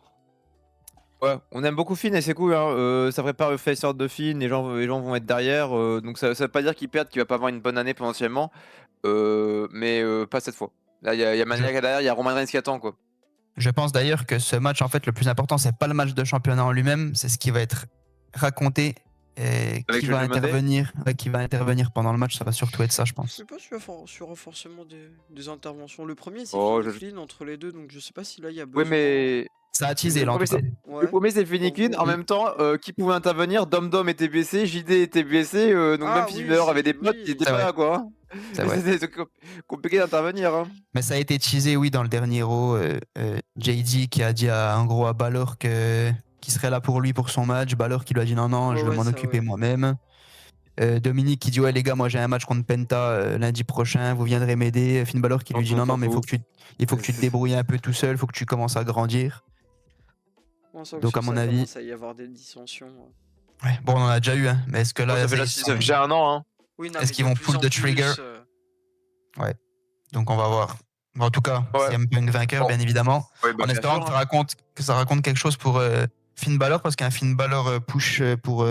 B: Hein.
C: Ouais, on aime beaucoup Finn et c'est cool. Hein. Ça prépare le face de Finn, les gens vont être derrière. Donc ça veut pas dire qu'il perd, qu'il va pas avoir une bonne année potentiellement. Mais pas cette fois. Là, il y a Maniac derrière, il y a Roman Reigns qui attend, quoi.
A: Je pense d'ailleurs que ce match, en fait, le plus important, c'est pas le match de championnat en lui-même, c'est ce qui va être raconté et
C: Avec
A: qui
C: Judgment
A: va
C: Day
A: intervenir pendant le match. Ça va surtout être ça, je
B: Je
A: pense.
B: sais pas s'il y aura forcément des interventions. Le premier c'est
C: Oh,
B: Finn et Flynn entre les deux, donc je sais pas si là il y a
C: Oui,
B: besoin.
C: mais
A: Ça a teasé
C: Le
A: là en tout
C: premier,
A: cas.
C: le
B: Ouais.
C: premier, c'est Fennekin. En
A: Mm.
C: même temps, qui pouvait intervenir? Dom Dom était blessé, JD était blessé, donc
B: Ah
C: même
B: oui,
C: Fever avait des
B: c'est
C: potes qui
B: oui.
C: étaient
A: C'est
C: pas
A: vrai,
C: là, quoi.
A: c'est vrai.
C: C'était compliqué d'intervenir. Hein.
A: Mais ça a été teasé, oui, dans le dernier Raw. JD qui a dit en gros à Balor qu'il serait là pour lui pour son match. Balor qui lui a dit non,
B: Ouais,
A: je vais
B: ouais,
A: m'en
B: ça,
A: occuper
B: ouais.
A: moi-même. Dominique qui dit ouais les gars, moi j'ai un match contre Penta lundi prochain, vous viendrez m'aider. Finn Balor qui lui dit
C: On
A: non,
C: s'en
A: mais il faut
C: fout.
A: que tu te débrouilles un peu tout seul, il faut que tu commences à grandir.
B: On sent que
A: Donc à
B: sur
A: mon
B: ça
A: avis,
B: commence à y avoir des dissensions.
A: ouais, bon on en a déjà eu, hein, mais est-ce que
C: Bon,
A: là,
C: ça fait déjà un an. Hein.
B: Oui, non,
A: est-ce
B: mais
A: qu'ils
B: de
A: vont
B: plus
A: pull
B: en
A: the trigger?
B: plus.
A: Ouais, donc on va voir. Bon, en tout cas,
C: Ouais.
A: CM Punk vainqueur,
C: Bon.
A: bien évidemment.
C: Oui, bah,
A: En
C: bien
A: espérant
C: sûr.
A: que ça raconte quelque chose pour Finn Balor, parce qu'un Finn Balor push pour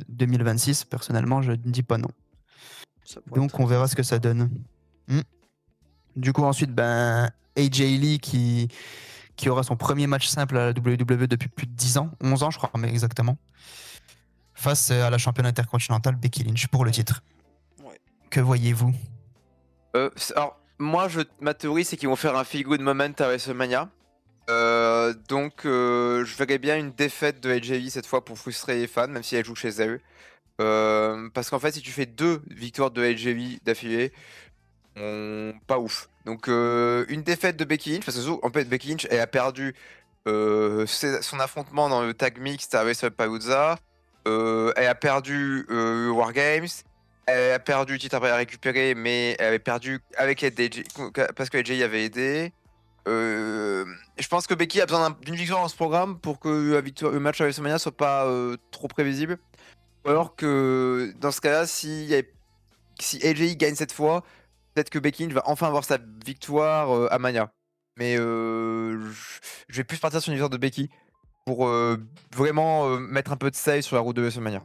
A: 2026, personnellement, je ne dis pas non.
B: Ça pourrait être
A: Donc on
B: très
A: verra ce que ça donne. Hmm. Du coup, ensuite, ben, AJ Lee qui aura son premier match simple à la WWE depuis plus de 10 ans, 11 ans, je crois, mais exactement, face à la championne intercontinentale Becky Lynch pour le titre.
B: Ouais.
A: Que voyez-vous?
C: Alors, moi, ma théorie, c'est qu'ils vont faire un feel good moment à WrestleMania. Donc, je verrais bien une défaite de AJ Lee cette fois pour frustrer les fans, même si elle joue chez eux. Parce qu'en fait, si tu fais 2 victoires de AJ Lee d'affilée, pas ouf. Donc, une défaite de Becky Lynch, parce que en fait, Becky Lynch, elle a perdu son affrontement dans le tag mixte à WrestlePalooza. Elle a perdu War Games. Elle a perdu le titre après à récupérer, mais elle avait perdu avec aide d'AJ parce que AJ avait aidé. Je pense que Becky a besoin d'une victoire dans ce programme pour que le match à WrestleMania soit pas trop prévisible. Ou alors que dans ce cas-là, si AJ gagne cette fois, peut-être que Becky Lynch va enfin avoir sa victoire à Mania. Mais je vais plus partir sur une victoire de Becky pour vraiment mettre un peu de save sur la route de WrestleMania.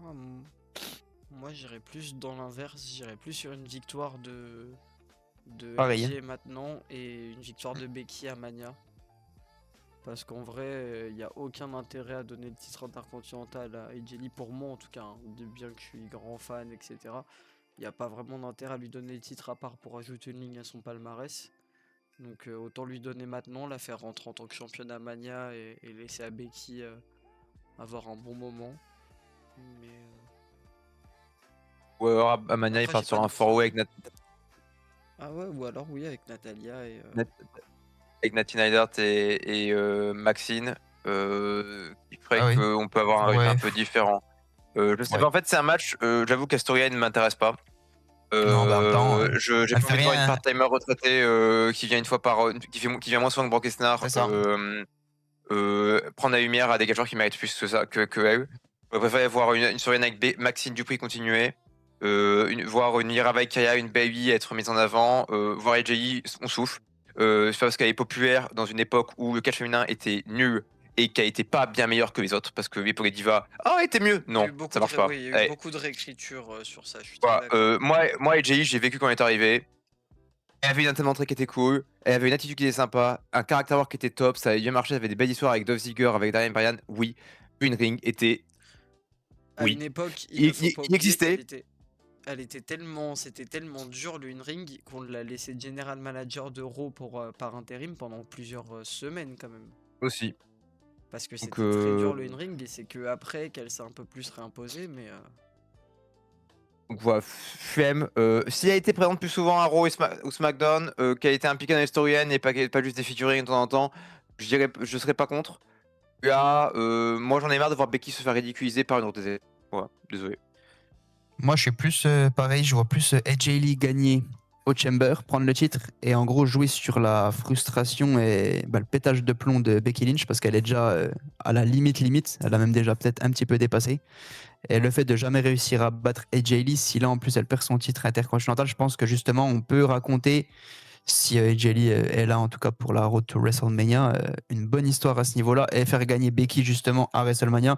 B: Moi, j'irais plus dans l'inverse. J'irais plus sur une victoire de
A: Pareil,
B: AJ maintenant et une victoire de Becky à Mania. Parce qu'en vrai, il n'y a aucun intérêt à donner le titre intercontinental à AJ Lee, pour moi en tout cas, hein, bien que je suis grand fan, etc. Il n'y a pas vraiment d'intérêt à lui donner le titre à part pour ajouter une ligne à son palmarès. Donc autant lui donner maintenant, la faire rentrer en tant que championne à Mania et laisser à Becky avoir un bon moment. Mais
C: Ou alors à Mania, il
B: après,
C: part
B: j'ai
C: sur
B: pas
C: un
B: de-
C: 4-way
B: ah ouais, ou alors oui, avec Natalia et
C: avec Natty Neidhart et Maxine, qui ferait
A: Ah oui.
C: qu'on peut avoir un rythme
A: Ouais.
C: un peu différent. Je sais
A: Ouais.
C: pas, en fait, c'est un match, j'avoue qu'Astoria ne m'intéresse pas.
A: Non, bah, en même temps,
C: J'ai
A: elle
C: pas
A: fait
C: envie de voir une
A: rien.
C: part-timer retraitée qui vient une fois qui vient moins souvent que Brock Lesnar.
A: C'est ça.
C: Prendre la lumière à des gars qui méritent plus que ça que elle. Je préfère voir une storyline avec Maxine Dupri continuer. Voir une Ira Valkyria, une Baby être mise en avant. Voir AJ, on souffle. C'est pas parce qu'elle est populaire dans une époque où le catch féminin était nul et qu'elle était pas bien meilleure que les autres parce que pour les divas, ah, elle était mieux.
B: il y a
C: Non,
B: eu beaucoup
C: ça marche pas.
B: il y a eu
C: Allez,
B: beaucoup de réécriture sur ça, je suis très
C: voilà,
B: d'accord.
C: moi AJ, j'ai vécu quand elle est arrivée. Elle avait une antenne d'entrée qui était cool, elle avait une attitude qui était sympa, un caractère work qui était top, ça avait bien marché, elle avait des belles histoires avec Dolph Ziggler, avec Daniel Bryan, oui. Une ring était...
B: À
C: Oui.
B: une époque, il
C: Il,
B: ne faut
C: il-
B: pas
C: il
B: oublier
C: existait,
B: c'était tellement dur le in-ring qu'on l'a laissé general manager de Raw par intérim pendant plusieurs semaines quand même.
C: aussi.
B: Parce que
C: Donc,
B: c'était très dur le in-ring et c'est que après qu'elle s'est un peu plus réimposée, mais
C: donc voilà, flemme. Si elle était présente plus souvent à Raw ou SmackDown, qu'elle était impliquée dans les storylines et pas juste des featuring de temps en temps, je serais pas contre. Là, moi j'en ai marre de voir Becky se faire ridiculiser par une autre. Voilà, désolé.
A: Moi, je suis plus pareil, je vois plus AJ Lee gagner au Chamber, prendre le titre et en gros jouer sur la frustration et le pétage de plomb de Becky Lynch parce qu'elle est déjà à la limite, elle a même déjà peut-être un petit peu dépassé. Et le fait de jamais réussir à battre AJ Lee, si là en plus elle perd son titre intercontinental, je pense que justement on peut raconter, si AJ Lee est là en tout cas pour la road to WrestleMania, une bonne histoire à ce niveau-là et faire gagner Becky justement à WrestleMania.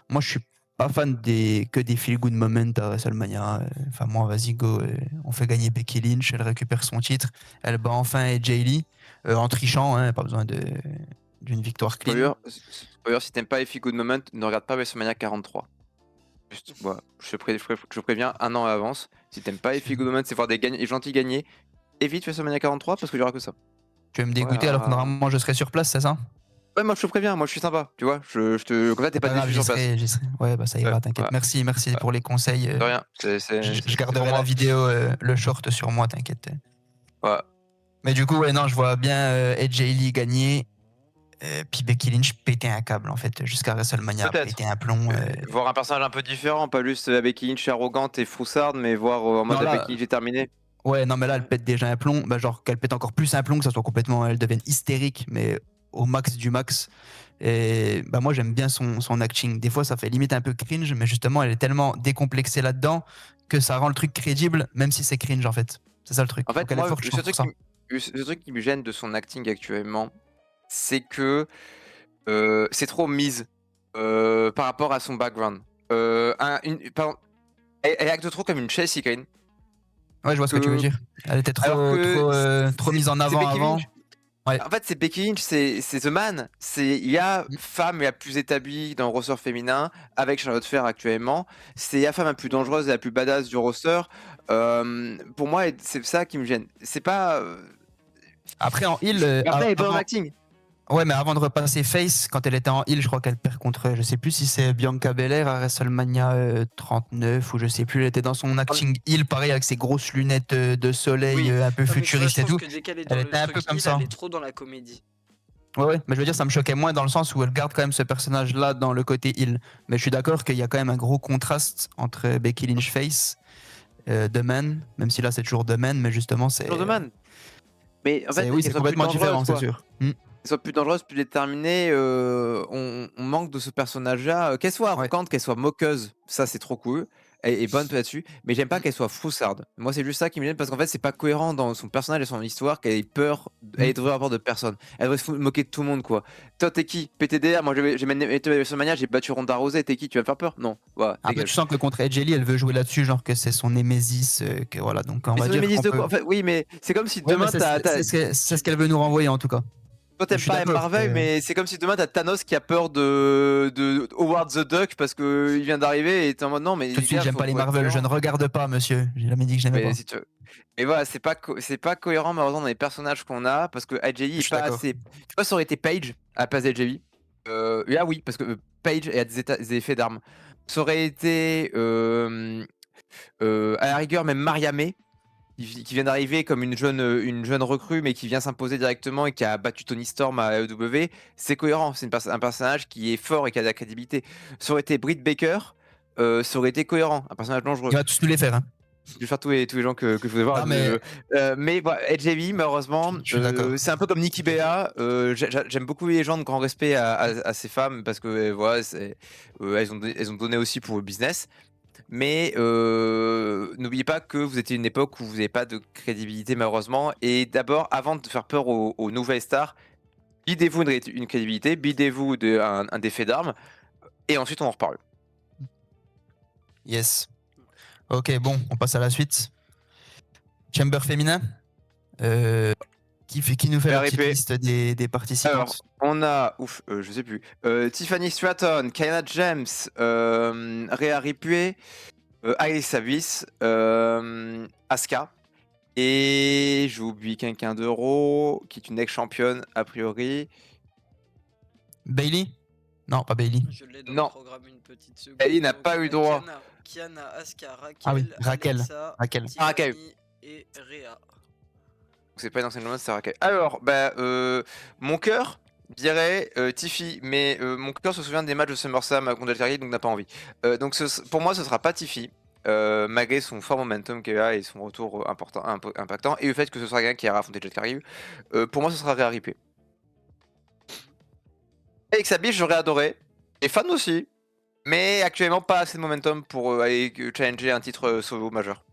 A: Moi, je suis pas fan que des feel good moments à WrestleMania. Enfin, moi, vas-y, go. On fait gagner Becky Lynch, elle récupère son titre, elle bat enfin AJ Lee en trichant, hein, pas besoin d'une victoire clean.
C: Spoiler, si t'aimes pas les Feel Good Moment, ne regarde pas WrestleMania 43. Juste, voilà, je préviens un an à l'avance. Si t'aimes pas les Feel Good Moment, c'est voir les gentils gagner, évite WrestleMania 43 parce qu'il y aura que ça.
A: Tu veux me dégoûter
C: Voilà.
A: alors que normalement je serais sur place, c'est ça?
C: Ouais, moi je te préviens, moi je suis sympa, tu vois. Comme ça, t'es pas
A: Pas grave,
C: déçu sur place.
A: j'y serai. Ouais, bah ça ira, t'inquiète.
C: Ouais,
A: Merci
C: ouais,
A: pour les conseils.
C: de rien,
A: Je
C: c'est pour
A: garderai la
C: moi.
A: vidéo, le short sur moi, t'inquiète.
C: Ouais.
A: Mais du coup, ouais, non, je vois bien AJ Lee gagner. Puis Becky Lynch péter un câble, en fait, jusqu'à WrestleMania,
C: Peut-être.
A: péter un plomb.
C: Voir un personnage un peu différent, pas juste Becky Lynch arrogante et froussarde, mais voir en
A: Non,
C: mode
A: là,
C: Becky Lynch est terminé.
A: ouais, non, mais là, elle pète déjà un plomb. Bah, genre, qu'elle pète encore plus un plomb, que ça soit complètement. Elle devienne hystérique, mais au max du max. Et bah, moi, j'aime bien son acting. Des fois, ça fait limite un peu cringe, mais justement, elle est tellement décomplexée là-dedans que ça rend le truc crédible, même si c'est cringe, en fait. C'est ça le truc.
C: En
A: Faut
C: fait,
A: qu'elle est
C: moi,
A: forte, je pense, pour ça.
C: le truc qui me gêne de son acting actuellement, c'est que c'est trop mise par rapport à son background. Pardon, elle acte trop comme une Chelsea Green.
A: Ouais, je vois ce que tu veux
C: Que,
A: dire. Elle était
C: alors que
A: trop mise en
C: c'est
A: avant
C: Becky
A: avant.
C: Lynch.
A: Ouais.
C: En fait, c'est Becky Lynch, c'est The Man. Il y a femme la plus établie dans le roster féminin avec Charlotte Flair actuellement. C'est la femme la plus dangereuse et la plus badass du roster. Pour moi, c'est ça qui me gêne. C'est pas.
A: Après, en heal,
C: Après, elle est bonne en
A: avant,
C: acting.
A: ouais, mais avant de repasser face, quand elle était en heal, je crois qu'elle perd contre, je sais plus si c'est Bianca Belair à WrestleMania 39 ou je sais plus. Elle était dans son acting heal, pareil, avec ses grosses lunettes de soleil
B: Oui.
A: un peu
B: Non, mais tu vois, je
A: futuriste et
B: pense
A: tout.
B: que dès qu'elle est
A: Elle
B: dans le
A: était un peu
B: truc
A: comme
B: heal,
A: ça.
B: elle est trop dans la comédie.
A: Ouais, ouais, mais je veux dire, ça me choquait moins dans le sens où elle garde quand même ce personnage-là dans le côté heal. Mais je suis d'accord qu'il y a quand même un gros contraste entre Becky Lynch face, The Man, même si là c'est toujours The Man, mais justement
C: Toujours The Man. Mais en fait,
A: oui,
C: qu'elle
A: c'est
C: soit plus
A: complètement différent,
C: dangereuse,
A: c'est
C: quoi.
A: sûr.
C: Qu'elle soit plus dangereuse, plus déterminée, on manque de ce personnage-là. Qu'elle soit
A: Ouais.
C: arrogante, qu'elle soit moqueuse, ça c'est trop cool. Elle est bonne là-dessus, mais j'aime pas qu'elle soit froussarde. Moi, c'est juste ça qui me gêne parce qu'en fait, c'est pas cohérent dans son personnage et son histoire qu'elle ait peur, elle devrait avoir peur de personne. Elle devrait se moquer de tout le monde, quoi. Toi, t'es qui? PTDR, moi j'ai mené WrestleMania, j'ai battu Ronda Rousey, t'es qui? Tu vas me faire peur? Non, voilà,
A: Après,
C: dégage.
A: tu sens que contre Edge Lee, elle veut jouer là-dessus, genre que c'est son némésis, que voilà. Donc, on
C: Mais
A: va
C: c'est
A: dire
C: une
A: qu'on
C: de
A: peut.
C: quoi? En fait, oui, mais c'est comme si
A: Ouais, mais
C: demain
A: c'est ce qu'elle veut nous renvoyer en tout cas.
C: toi,
A: Je
C: t'aimes
A: suis
C: pas
A: d'accord
C: Marvel,
A: que.
C: mais c'est comme si demain t'as Thanos qui a peur de Howard the Duck parce qu'il vient d'arriver et t'es en mode non, mais
A: Tout de
C: les
A: suite,
C: gars,
A: j'aime pas les
C: faut être
A: Marvel. Je ne
C: cohérent.
A: regarde pas, monsieur. J'ai jamais dit que je n'aimais
C: Mais
A: pas.
C: si tu veux. Mais voilà, c'est pas cohérent malheureusement dans les personnages qu'on a parce que AJI
A: Je
C: est
A: suis
C: pas
A: d'accord.
C: assez. Tu vois, ça aurait été Paige à la place d'AJI. Là, oui, parce que Paige a des effets d'armes. Ça aurait été à la rigueur même Mariamé qui vient d'arriver comme une jeune recrue, mais qui vient s'imposer directement et qui a battu Tony Storm à AEW, c'est cohérent. C'est un personnage qui est fort et qui a de la crédibilité. Ça aurait été Britt Baker, ça aurait été cohérent. Un personnage dangereux.
A: Il va tous nous les faire. Hein.
C: Je vais faire tous les gens que je voulais voir.
A: Non, mais
C: Mais voilà, AJV, malheureusement,
A: je suis d'accord.
C: c'est un peu comme Nikki Bella. J'aime beaucoup les gens de grand respect à ces femmes parce que voilà, elles ont donné aussi pour le business. Mais n'oubliez pas que vous étiez une époque où vous n'avez pas de crédibilité malheureusement. Et d'abord, avant de faire peur aux nouvelles stars, bidez-vous une crédibilité, bidez-vous un défait d'armes, et ensuite on en reparle.
A: Yes. Ok, bon, on passe à la suite. Chamber féminin. Qui nous fait la petite
C: RIP.
A: liste des participantes?
C: Alors, on a, je sais plus, Tiffany Stratton, Kiana James, Rhea Ripley, Alyssa Bliss, Asuka, et j'ai oublié quelqu'un d'Euro, qui est une ex-championne, a priori.
A: Bailey? Non, pas Bailey.
B: Je l'ai dans
C: Non.
B: le programme une petite seconde.
C: Elle n'a
B: Donc,
C: pas
B: on
C: eu
B: a
C: droit.
B: Kiana, Asuka, Raquel,
A: Ah oui, Raquel.
B: Alexa,
A: Raquel.
B: Tiffany
C: Raquel.
B: et Rhea.
C: C'est pas une ancienne joueuse, c'est Raquel. Alors, mon cœur dirait Tiffy, mais mon cœur se souvient des matchs de SummerSlam contre Del Carrier, donc n'a pas envie. Donc pour moi, ce sera pas Tiffy, malgré son fort momentum qu'elle a et son retour impactant, et le fait que ce soit quelqu'un qui a affronté Del Carrier. Pour moi, ce sera Rhea Ripley. Avec sa biche, j'aurais adoré. Et fan aussi, mais actuellement pas assez de momentum pour aller challenger un titre solo majeur.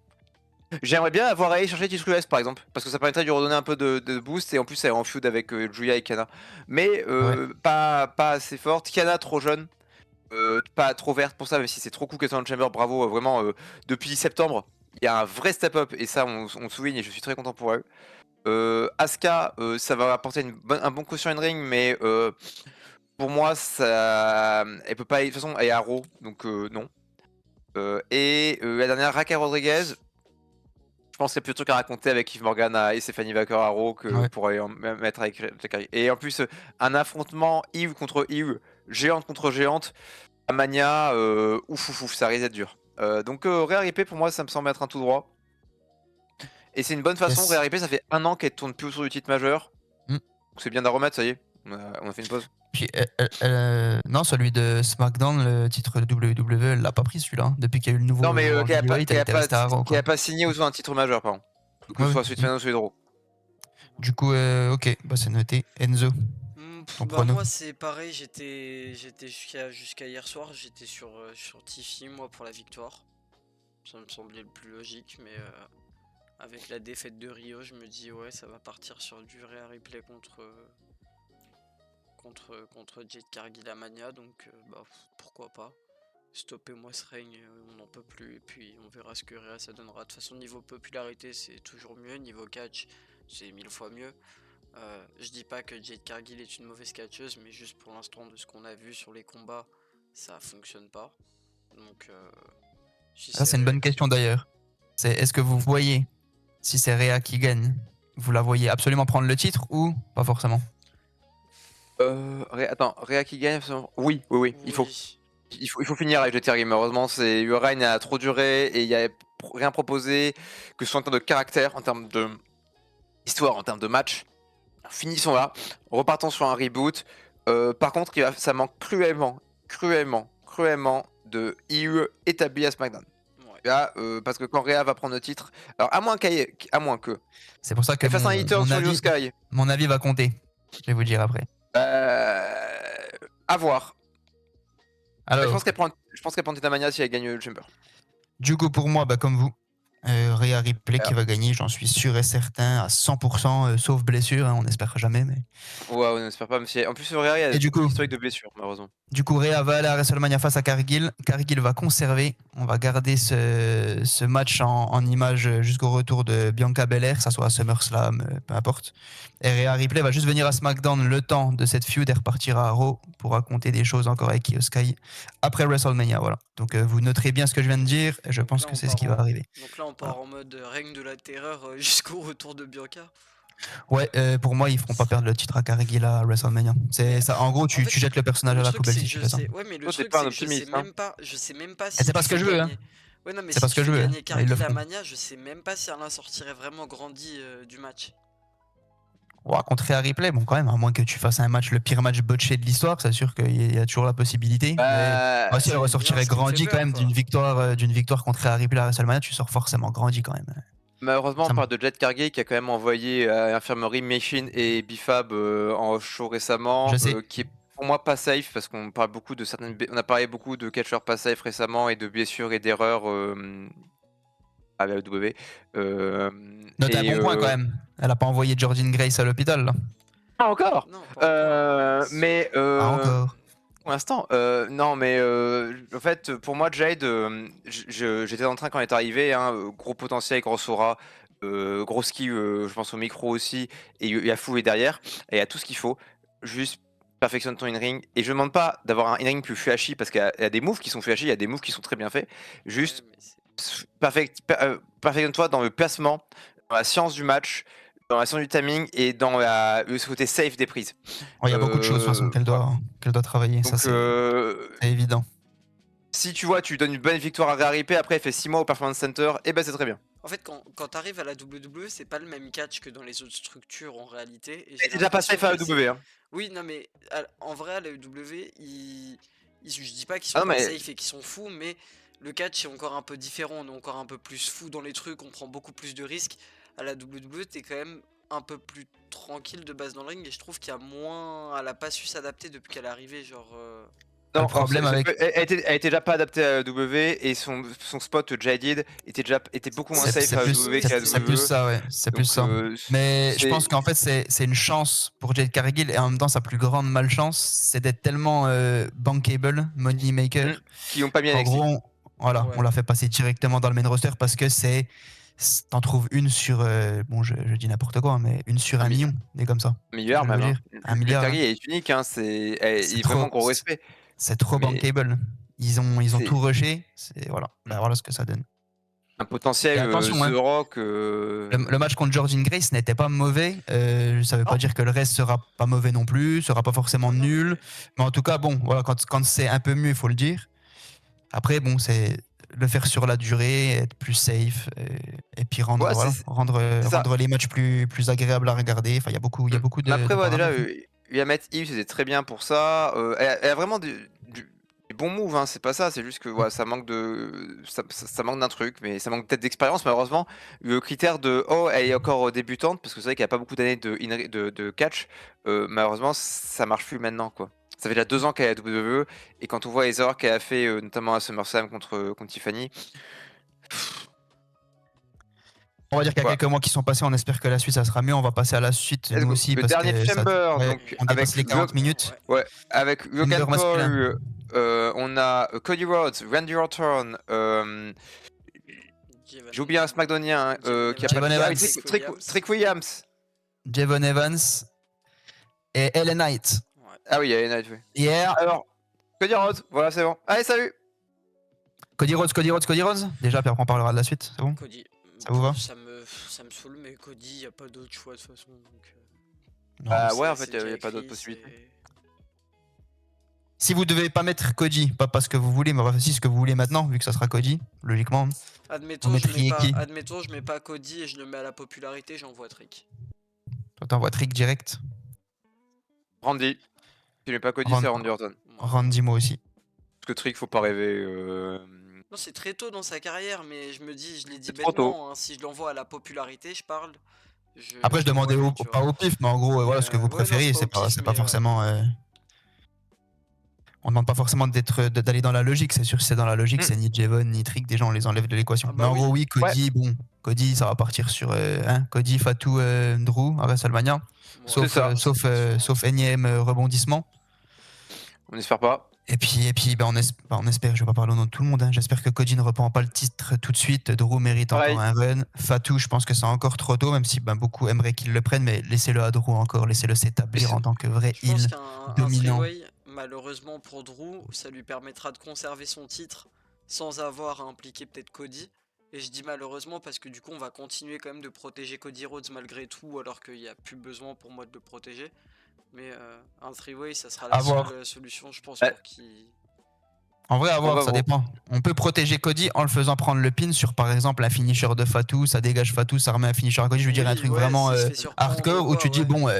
C: J'aimerais bien avoir allé chercher titre US par exemple, parce que ça permettrait de lui redonner un peu de boost et en plus elle est en feud avec Julia et Kana. Mais pas assez forte. Kana trop jeune, pas trop verte pour ça, même si c'est trop cool qu'elle soit dans le Chamber, bravo, vraiment depuis septembre, il y a un vrai step up et ça on souligne et je suis très content pour elle. Asuka, ça va apporter un bon coup sur une ring, mais pour moi ça, elle peut pas, de toute façon elle est à Raw, donc non. Et la dernière, Raquel Rodriguez. Je pense qu'il y a plus de trucs à raconter avec Yves Morgan et Stéphanie Vaqueraro que
A: Ouais.
C: pour aller mettre avec Jack Harry. Et en plus, un affrontement Yves contre Yves, géante contre géante, à Mania, ouf, ça risque d'être dur. Donc Rhea Ripley, pour moi, ça me semble être un tout droit. Et c'est une bonne façon.
A: Yes.
C: Rhea Ripley, ça fait 1 an qu'elle tourne plus autour du titre majeur.
A: Mm.
C: Donc c'est bien d'en remettre, ça y est. On a fait une pause.
A: Puis, non, celui de SmackDown, le titre de WWE, elle l'a pas pris celui-là, hein, depuis qu'il y a eu le nouveau.
C: Non, mais
A: World Heavyweight, elle était restée à Raw,
C: qui
A: quoi.
C: a pas signé autour d'un titre majeur, pardon. Que ce
A: Ouais,
C: soit
A: oui.
C: celui de Fernando ou celui de Raw.
A: Du coup, ok, bah c'est noté. Enzo, ton prono.
B: Moi c'est pareil, j'étais jusqu'à hier soir, j'étais sur Tiffy moi pour la victoire. Ça me semblait le plus logique, mais avec la défaite de Rio, je me dis ouais ça va partir sur du Rhea Ripley contre Jade Cargill à Mania, donc bah pourquoi pas. Stoppez-moi ce règne, on n'en peut plus, et puis on verra ce que Rhea ça donnera. De toute façon, niveau popularité, c'est toujours mieux, niveau catch, c'est 1000 fois mieux. Je dis pas que Jade Cargill est une mauvaise catcheuse, mais juste pour l'instant, de ce qu'on a vu sur les combats, ça fonctionne pas. Donc,
A: Ça, c'est une bonne question d'ailleurs. Est-ce que vous voyez, si c'est Rhea qui gagne, vous la voyez absolument prendre le titre ou pas forcément?
C: Attends, Rhea qui gagne? Oui. Il faut finir avec Jade Cargill. Malheureusement, Ryan a trop duré et il n'y a rien proposé, que ce soit en termes de caractère, en termes de histoire, en termes de match. Finissons là, repartons sur un reboot. Par contre, ça manque cruellement de IU établi à SmackDown.
B: Ouais.
C: Là, parce que quand Rhea va prendre le titre, alors à moins que.
A: C'est pour ça que
C: Elle fasse un hitter sur Io Sky.
A: Mon avis va compter. Je vais vous dire après.
C: À voir.
A: Alors,
C: je pense qu'elle prend Titamania si elle gagne le Chamber.
A: Du coup, pour moi, bah, comme vous, Rhea Ripley qui va gagner, j'en suis sûr et certain à 100%, sauf blessure, hein, on n'espère jamais. Mais...
C: Ouais, on n'espère pas. Mais en plus, Rhea, il y a une historique de blessure, malheureusement.
A: Du coup, Rhea va aller à WrestleMania face à Cargill. Cargill va conserver. On va garder ce match en image jusqu'au retour de Bianca Belair, que ça soit à SummerSlam, peu importe. Et Rhea Ripley va juste venir à SmackDown le temps de cette feud et repartira à Raw pour raconter des choses encore avec Io Sky après WrestleMania. Voilà. Donc vous noterez bien ce que je viens de dire et je pense que c'est ce qui va arriver.
B: Donc là, on part en mode règne de la terreur jusqu'au retour de Bianca.
A: Ouais, pour moi, ils feront pas perdre le titre à Cargill à WrestleMania. C'est ça. En gros, tu jettes le personnage à la poubelle si tu fais ça.
B: Ouais, mais le truc, c'est que je sais même pas si.
A: C'est pas ce que je veux, hein.
B: Ouais, non, mais
A: c'est pas ce que je veux.
B: Gagner Cargill à Mania, je sais même pas si elle en sortirait vraiment grandi du match.
A: Ouais, contre Rhea Ripley, bon, quand même, à moins que tu fasses un match, le pire match botché de l'histoire, c'est sûr qu'il y a toujours la possibilité. Mais si elle ressortirait grandi quand même d'une victoire contre Rhea Ripley à WrestleMania, tu sors forcément grandi quand même.
C: Malheureusement, on parle de Jade Cargill qui a quand même envoyé à l'infirmerie Machine et Bifab en show récemment, qui est pour moi pas safe parce qu'on parle beaucoup de on a parlé beaucoup de catcheurs pas safe récemment et de blessures et d'erreurs à la WWE.
A: Note un bon point quand même. Elle a pas envoyé Jordynne Grace à l'hôpital là.
C: Pas encore.
B: Non, pas encore.
C: Mais
A: pas encore.
C: Pour l'instant, non, mais en fait, pour moi, Jade, j'étais en train quand elle est arrivée, hein, gros potentiel, grosse aura, gros ski, je pense au micro aussi, et il y a Fou et derrière, et il y a tout ce qu'il faut. Juste perfectionne ton in-ring, et je ne demande pas d'avoir un in-ring plus flashy, parce qu'il y a des moves qui sont flashy, il y a des moves qui sont très bien faits. Juste perfectionne-toi dans le placement, dans la science du match, dans la science du timing et dans ce côté safe des prises.
A: Il y a beaucoup de choses de toute façon qu'elle doit travailler, donc, ça c'est évident.
C: Si tu vois, tu donnes une bonne victoire à Rhea Ripley, après elle fait 6 mois au Performance Center, et ben c'est très bien.
B: En fait, quand t'arrives à la WWE, c'est pas le même catch que dans les autres structures en réalité.
C: Et déjà pas safe à la WWE. Hein.
B: Oui, non mais en vrai à la WWE, je dis pas qu'ils sont pas safe et qu'ils sont fous, mais le catch est encore un peu différent, on est encore un peu plus fou dans les trucs, on prend beaucoup plus de risques. À la WWE, t'es quand même un peu plus tranquille de base dans le ring et je trouve qu'il y a moins. Elle a pas su s'adapter depuis qu'elle est arrivée, genre.
A: Non, le problème avec.
C: Elle était déjà pas adaptée à la W et son spot Jaded était beaucoup moins safe à la W qu'à la WWE.
A: C'est plus ça, ouais. C'est plus ça. Mais je pense qu'en fait, c'est une chance pour Jade Cargill et en même temps, sa plus grande malchance, c'est d'être tellement bankable, moneymaker.
C: Qui ont pas bien
A: en gros, voilà, on l'a fait passer directement dans le main roster parce que t'en trouves une sur, bon je dis n'importe quoi, mais une sur un million, des comme ça.
C: Un milliard même. Hein.
A: Un milliard.
C: Cargill est unique, hein, il est vraiment gros respect.
A: C'est trop bankable. Ils ont tout rushé. Voilà ce que ça donne.
C: Un potentiel
A: Et attention,
C: The
A: hein.
C: Rock.
A: Le match contre Jordan Grace n'était pas mauvais. Ça veut pas dire que le reste sera pas mauvais non plus, sera pas forcément
B: Non,
A: nul.
B: mais-
A: Mais en tout cas, bon, voilà, quand c'est un peu mieux, il faut le dire. Après, bon, c'est le faire sur la durée, être plus safe, et puis rendre,
C: Ouais,
A: voilà,
C: c'est ça.
A: rendre les matchs plus agréables à regarder. Enfin, il y a beaucoup
C: Mais
A: de
C: après, ouais, déjà,
A: paramètres.
C: Yamet Eve, c'était très bien pour ça. Elle a vraiment des bons moves, hein, c'est pas ça. C'est juste que voilà, ça manque ça manque d'un truc, mais ça manque peut-être d'expérience, malheureusement. Le critère de oh, elle est encore débutante, parce que c'est vrai qu'elle a pas beaucoup d'années de catch. Malheureusement, ça marche plus maintenant, quoi. Ça fait déjà 2 ans qu'elle est à WWE, et quand on voit les erreurs qu'elle a fait, notamment à SummerSlam contre Tiffany.
A: On va dire qu'il y a
C: Voilà.
A: quelques mois qui sont passés. On espère que la suite, ça sera mieux. On va passer à la suite,
C: Let's
A: nous
C: go.
A: aussi,
C: Le
A: parce
C: dernier
A: que
C: Chamber, donc
A: on dépasse
C: avec
A: les 40 minutes.
C: Ouais, avec Logan
A: Chamber masculin.
C: Paul, on a Cody Rhodes, Randy Orton, j'ai oublié un SmackDownien qui a
A: Javon
C: pas
A: Evans.
C: Trick Williams.
A: Javon Evans et Ellen Knight.
B: Ouais.
C: Ah oui, il y a Night, oui.
A: Hier,
C: Alors, Cody Rhodes, voilà, c'est bon. Allez, salut.
A: Cody Rhodes. Déjà, puis après, on parlera de la suite. C'est bon?
B: Cody.
A: Ça vous va?
B: Ça me saoule, mais Cody, y a pas d'autre choix de toute façon. Donc,
A: Non.
C: Bah ouais, en
B: c'est
C: fait, il
B: déjà
C: n'y a pas
B: écrit,
C: d'autre possibilité.
A: Si vous devez pas mettre Cody, pas parce que vous voulez, mais aussi ce que vous voulez maintenant, vu que ça sera Cody, logiquement.
B: Admettons,
A: Vous
B: je
A: mettriez qui?
B: mets pas Cody et je le mets à la popularité, j'envoie Trick.
A: Toi, t'envoies Trick direct.
C: Randy. Tu n'es pas Cody,
A: Randy.
C: c'est Randy Orton.
A: Randy, moi aussi.
C: Parce que Trick, faut pas rêver.
B: Non, c'est très tôt dans sa carrière, mais je me dis, je l'ai dit
C: C'est trop tôt.
B: bêtement, hein, si je l'envoie à la popularité, je parle.
A: Après, je demandais
B: l'envoie lui, tu
A: pas
B: vois.
A: au pif, mais en gros, voilà, ce que vous
B: ouais, non,
A: préférez.
B: c'est pas au pif,
A: C'est pas
B: mais,
A: forcément. On demande pas forcément d'aller dans la logique. C'est sûr que si c'est dans la logique, c'est ni Javon ni Trick. Déjà, on les enlève de l'équation.
B: Ah bah
A: mais en
B: oui.
A: gros, oui, Cody, bon. Cody, ça va partir sur Cody, Fatou, Drew à WrestleMania.
B: Ouais,
A: Sauf énième rebondissement.
C: On n'espère pas.
A: Et puis on espère, je vais pas parler au nom de tout le monde, hein, j'espère que Cody ne reprend pas le titre tout de suite. Drew mérite encore un run. Fatou, je pense que c'est encore trop tôt, même si beaucoup aimeraient qu'il le prenne, mais laissez-le à Drew encore, laissez-le s'établir en tant que vrai
B: Je pense
A: heel
B: qu'un
A: dominant.
B: three-way, malheureusement pour Drew, ça lui permettra de conserver son titre sans avoir à impliquer peut-être Cody. Et je dis malheureusement parce que du coup on va continuer quand même de protéger Cody Rhodes malgré tout, alors qu'il n'y a plus besoin pour moi de le protéger. Mais un three-way, ça sera la seule solution, je pense, pour qu'il...
A: En vrai, à voir, ça dépend. On peut protéger Cody en le faisant prendre le pin sur, par exemple, un finisher de Fatou, ça dégage Fatou, ça remet un finisher à Cody. Je veux dire, un truc vraiment hardcore où tu dis, bon,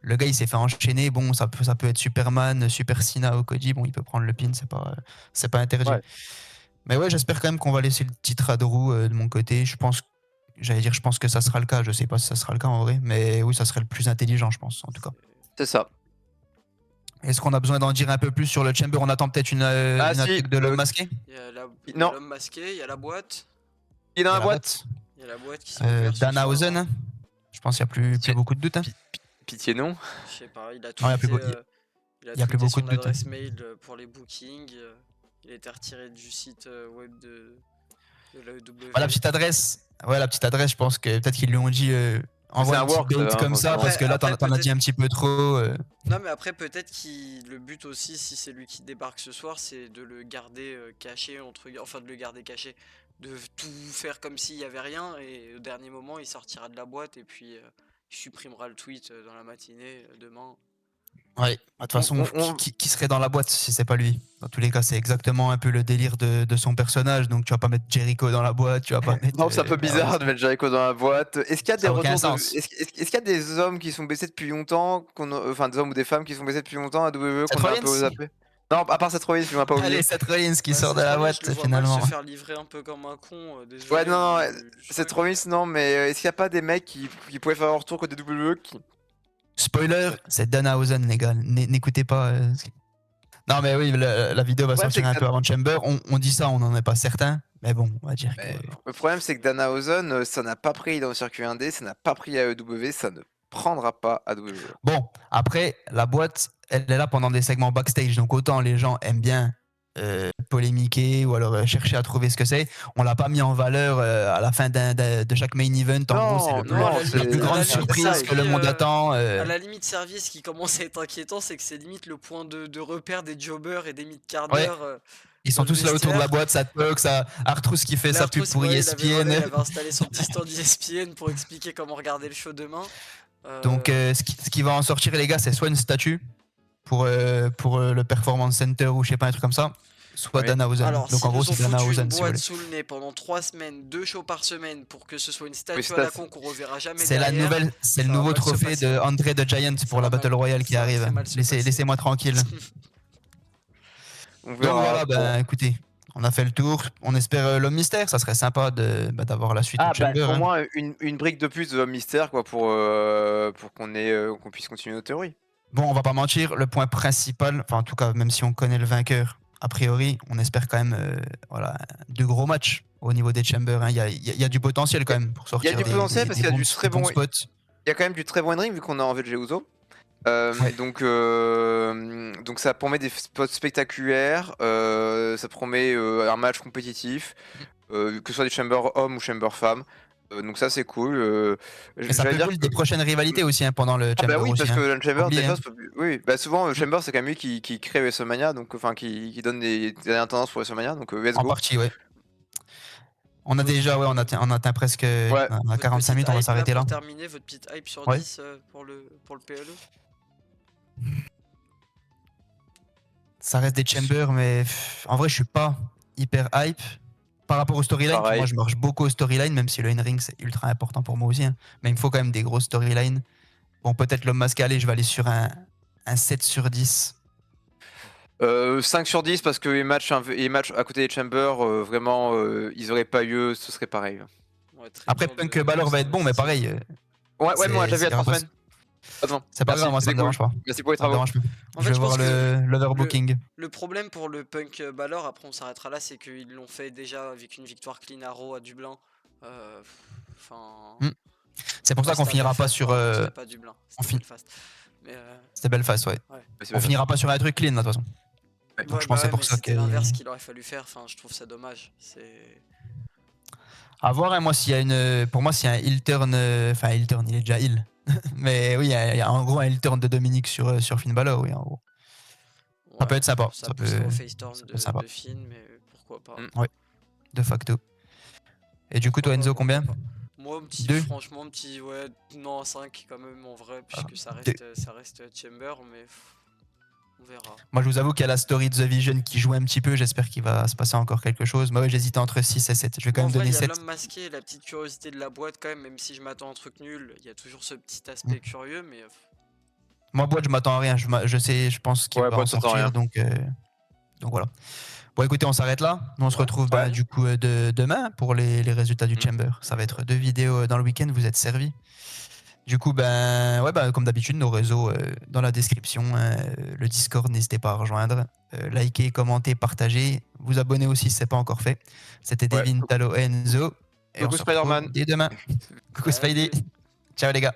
A: le gars il s'est fait enchaîner, bon, ça peut être Superman, Super Cena ou Cody, bon, il peut prendre le pin, c'est pas interdit. Ouais. Mais ouais, j'espère quand même qu'on va laisser le titre à Drew de mon côté. Je pense que ça sera le cas. Je sais pas si ça sera le cas en vrai, mais oui, ça serait le plus intelligent, je pense, en tout cas.
C: C'est ça.
A: Est-ce qu'on a besoin d'en dire un peu plus sur le Chamber? On attend peut-être une attaque de l'homme masqué?
B: Il y a l'homme masqué, il y a la boîte.
C: Il est dans la boîte.
B: Il y a la boîte qui s'est
A: Danhausen. Je pense qu'il n'y a plus beaucoup de doutes. Hein.
C: Pitié non.
B: Je sais pas, il a tweeté, il a plus beaucoup de doutes. Adresse mail pour les bookings. Il a été retiré du site web de la WWE.
A: La petite adresse. Ouais, la petite adresse, je pense que peut-être qu'ils lui ont dit envoie un petit bait comme ça, parce que là, t'en as dit un petit peu trop.
B: Non, mais après, peut-être que le but aussi, si c'est lui qui débarque ce soir, c'est de le garder caché, enfin de le garder caché, de tout faire comme s'il n'y avait rien, et au dernier moment, il sortira de la boîte, et puis il supprimera le tweet dans la matinée, demain.
A: Ouais, de toute façon, qui serait dans la boîte si c'est pas lui? Dans tous les cas, c'est exactement un peu le délire de son personnage. Donc, tu vas pas mettre Jericho dans la boîte, tu vas pas mettre.
C: Non, c'est un peu bizarre de mettre Jericho dans la boîte. Est-ce qu'il y a des retours est-ce qu'il y a des hommes qui sont blessés depuis longtemps, enfin des hommes ou des femmes qui sont blessés depuis longtemps à WWE qu'on a un peu zappé? Non, à part Seth Rollins, tu m'as pas oublié.
A: Allez, Seth Rollins qui sort de la boîte finalement.
B: Se faire livrer un peu comme un con. Désolé,
C: ouais, non, Seth Rollins, non, mais est-ce qu'il y a pas des mecs qui pourraient faire leur retour côté WWE qui...
A: Spoiler, c'est Danhausen, les gars. N'écoutez pas. Non, mais oui, la vidéo va sortir un peu avant Chamber. On dit ça, on n'en est pas certain. Mais bon, on va dire que.
C: Le problème, c'est que Danhausen, ça n'a pas pris dans le circuit indé, ça n'a pas pris à EW, ça ne prendra pas à WWE.
A: Bon, après, la boîte, elle est là pendant des segments backstage. Donc autant les gens aiment bien polémiquer ou alors chercher à trouver ce que c'est. On l'a pas mis en valeur à la fin de chaque main event. En gros, c'est la plus grande surprise que le monde attend.
B: À la limite, service, ce qui commence à être inquiétant, c'est que c'est limite le point de repère des jobbers et des mid-carders.
A: Ouais. Ils sont
B: dans le
A: tous là autour de la
B: vestiaire.
A: boîte, ça toque, ça Artrous qui fait sa pub
B: L'arthrose,
A: pour
B: ouais,
A: ESPN.
B: il avait installé son petit stand ESPN pour expliquer comment regarder le show demain.
A: Donc ce qui va en sortir les gars, c'est soit une statue pour le Performance Center ou je sais pas un truc comme ça, soit
C: Oui.
A: Danhausen.
B: Alors,
A: Donc en
B: s'ils
A: gros
B: nous ont
A: c'est
B: foutu une
A: Danhausen si vous
B: boîte
A: voulez.
B: sous le nez pendant 3 semaines, 2 shows par semaine, pour que ce soit une statue
C: c'est
B: à la
C: ça,
B: con qu'on reverra jamais
A: C'est la
B: derrière,
A: nouvelle, c'est le
B: ça va
A: nouveau
B: mal se
A: trophée
B: passer.
A: de André the Giant pour
B: va
A: la Battle
B: mal-
A: Royale qui
B: ça va
A: arrive.
B: très mal se passer.
A: Laissez-moi tranquille.
C: On
A: Donc
C: verra.
A: voilà, ben écoutez, on a fait le tour. On espère l'homme mystère. Ça serait sympa d'avoir la suite
C: Ah,
A: au Chamber.
C: pour
A: hein.
C: moi, une brique de plus de mystère, quoi, pour qu'on puisse continuer nos théories.
A: Bon, on va pas mentir, le point principal, enfin en tout cas, même si on connaît le vainqueur, a priori, on espère quand même voilà, 2 gros matchs au niveau des Chambers. hein. Il y a du potentiel quand même pour sortir
C: du potentiel parce qu'il y a du très bon-
A: spots.
C: Il y a quand même du très bon in-ring vu qu'on a enlevé le Uso.
A: Ouais.
C: Donc ça promet des spots spectaculaires, ça promet un match compétitif, que ce soit des Chamber hommes ou Chamber femmes. Donc ça c'est cool.
A: Et ça peut build des prochaines rivalités aussi hein, pendant le
C: Ah
A: Chamber
C: bah oui,
A: aussi.
C: parce
A: hein.
C: que le Chamber,
A: Oubliez,
C: des
A: hein.
C: fois, oui, bah souvent le Chamber c'est quand même lui qui crée WrestleMania, donc enfin qui donne des dernières tendances pour WrestleMania, donc let's
A: En
C: go.
A: partie, ouais. On a déjà, ouais, on atteint presque on a
B: Votre
A: 45 minutes,
B: petite
A: on va
B: hype,
A: s'arrêter là.
B: Pour terminer, votre petite hype sur
A: Ouais.
B: 10 pour le PLE.
A: Ça reste des Chambers, mais en vrai, je suis pas hyper hype. Par rapport au storyline,
C: Pareil.
A: moi je marche beaucoup au storyline, même si le in-ring c'est ultra important pour moi aussi. hein. Mais il me faut quand même des grosses storylines. Bon, peut-être l'homme masqué, allez, je vais aller sur un 7 sur 10.
C: 5 sur 10 parce que les matchs à côté des Chamber, vraiment, ils auraient pas eu, ce serait pareil.
B: Ouais, très
A: Après,
B: dur
A: Punk
B: de
A: Balor va être bon, mais pareil.
C: Ouais,
A: C'est-
C: moi j'avais
A: c'est
C: à 3
A: impossible.
C: semaines. Attends,
A: C'est pas
C: merci,
A: grave, moi ça
C: c'était
A: me dérange pas.
C: Merci pour les
A: Ça me
C: travaux.
A: dérange pas.
B: En
A: Je
B: fait,
A: vais
B: je
A: voir
B: pense que
A: l'overbooking.
B: le problème pour le Punk Balor, après on s'arrêtera là, c'est qu'ils l'ont fait déjà avec une victoire clean à Raw à Dublin. Enfin.
A: Hmm. C'est pour ça qu'on
B: C'était à
A: finira pas
B: Belfast,
A: sur.
B: pardon, c'était pas Dublin,
A: on
B: c'était
A: fin-
B: Belfast. Mais
A: C'était Belfast, ouais. On finira pas sur un truc clean là, de toute façon. Donc je pense que c'est pour ça
B: c'était
A: que.
B: l'inverse qu'il aurait fallu faire. Enfin, je trouve ça dommage. C'est.
A: À voir, hein, moi, s'il y a une. Pour moi, s'il y a un heel turn. Enfin, heel turn, il est déjà heel. Mais oui, il y a en gros un heel turn de Dominique sur Finn Balor, oui, en gros. Ça peut être sympa.
B: Ça
A: Ça
B: pousserait
A: peut-
B: au face turn
A: ça peut être sympa.
B: de Finn, mais pourquoi pas.
A: De facto. Et du coup, toi, Enzo, combien
B: Moi, petit,
A: 2
B: franchement, petit, ouais, non, 5 quand même en vrai, puisque ça
A: deux.
B: reste Chamber, mais on verra.
A: Moi, je vous avoue qu'il y a la story de The Vision qui joue un petit peu. J'espère qu'il va se passer encore quelque chose. Mais ouais, j'hésitais entre 6 et 7. Je vais quand
B: Moi, en
A: même
B: vrai,
A: donner
B: il y a
A: 7.
B: l'homme masqué, la petite curiosité de la boîte quand même si je m'attends à un truc nul, il y a toujours ce petit aspect curieux, mais
A: Moi, boîte, je m'attends à rien. Je pense qu'il
C: Ouais,
A: va
C: boîte,
A: en
C: t'attends
A: sortir.
C: rien.
A: Donc voilà. Bon, écoutez, on s'arrête là. Nous, on se retrouve
C: Ouais.
A: du coup demain pour les résultats du Chamber. Ça va être 2 vidéos dans le week-end. Vous êtes servis. Du coup, comme d'habitude, nos réseaux dans la description. Le Discord, n'hésitez pas à rejoindre. Likez, commentez, partagez. Vous abonnez aussi si ce n'est pas encore fait. C'était Devin, Talo et Enzo. Et
C: Coucou
A: on se retrouve
C: Spider-Man.
A: dès demain. Coucou Spidey. Ciao les gars.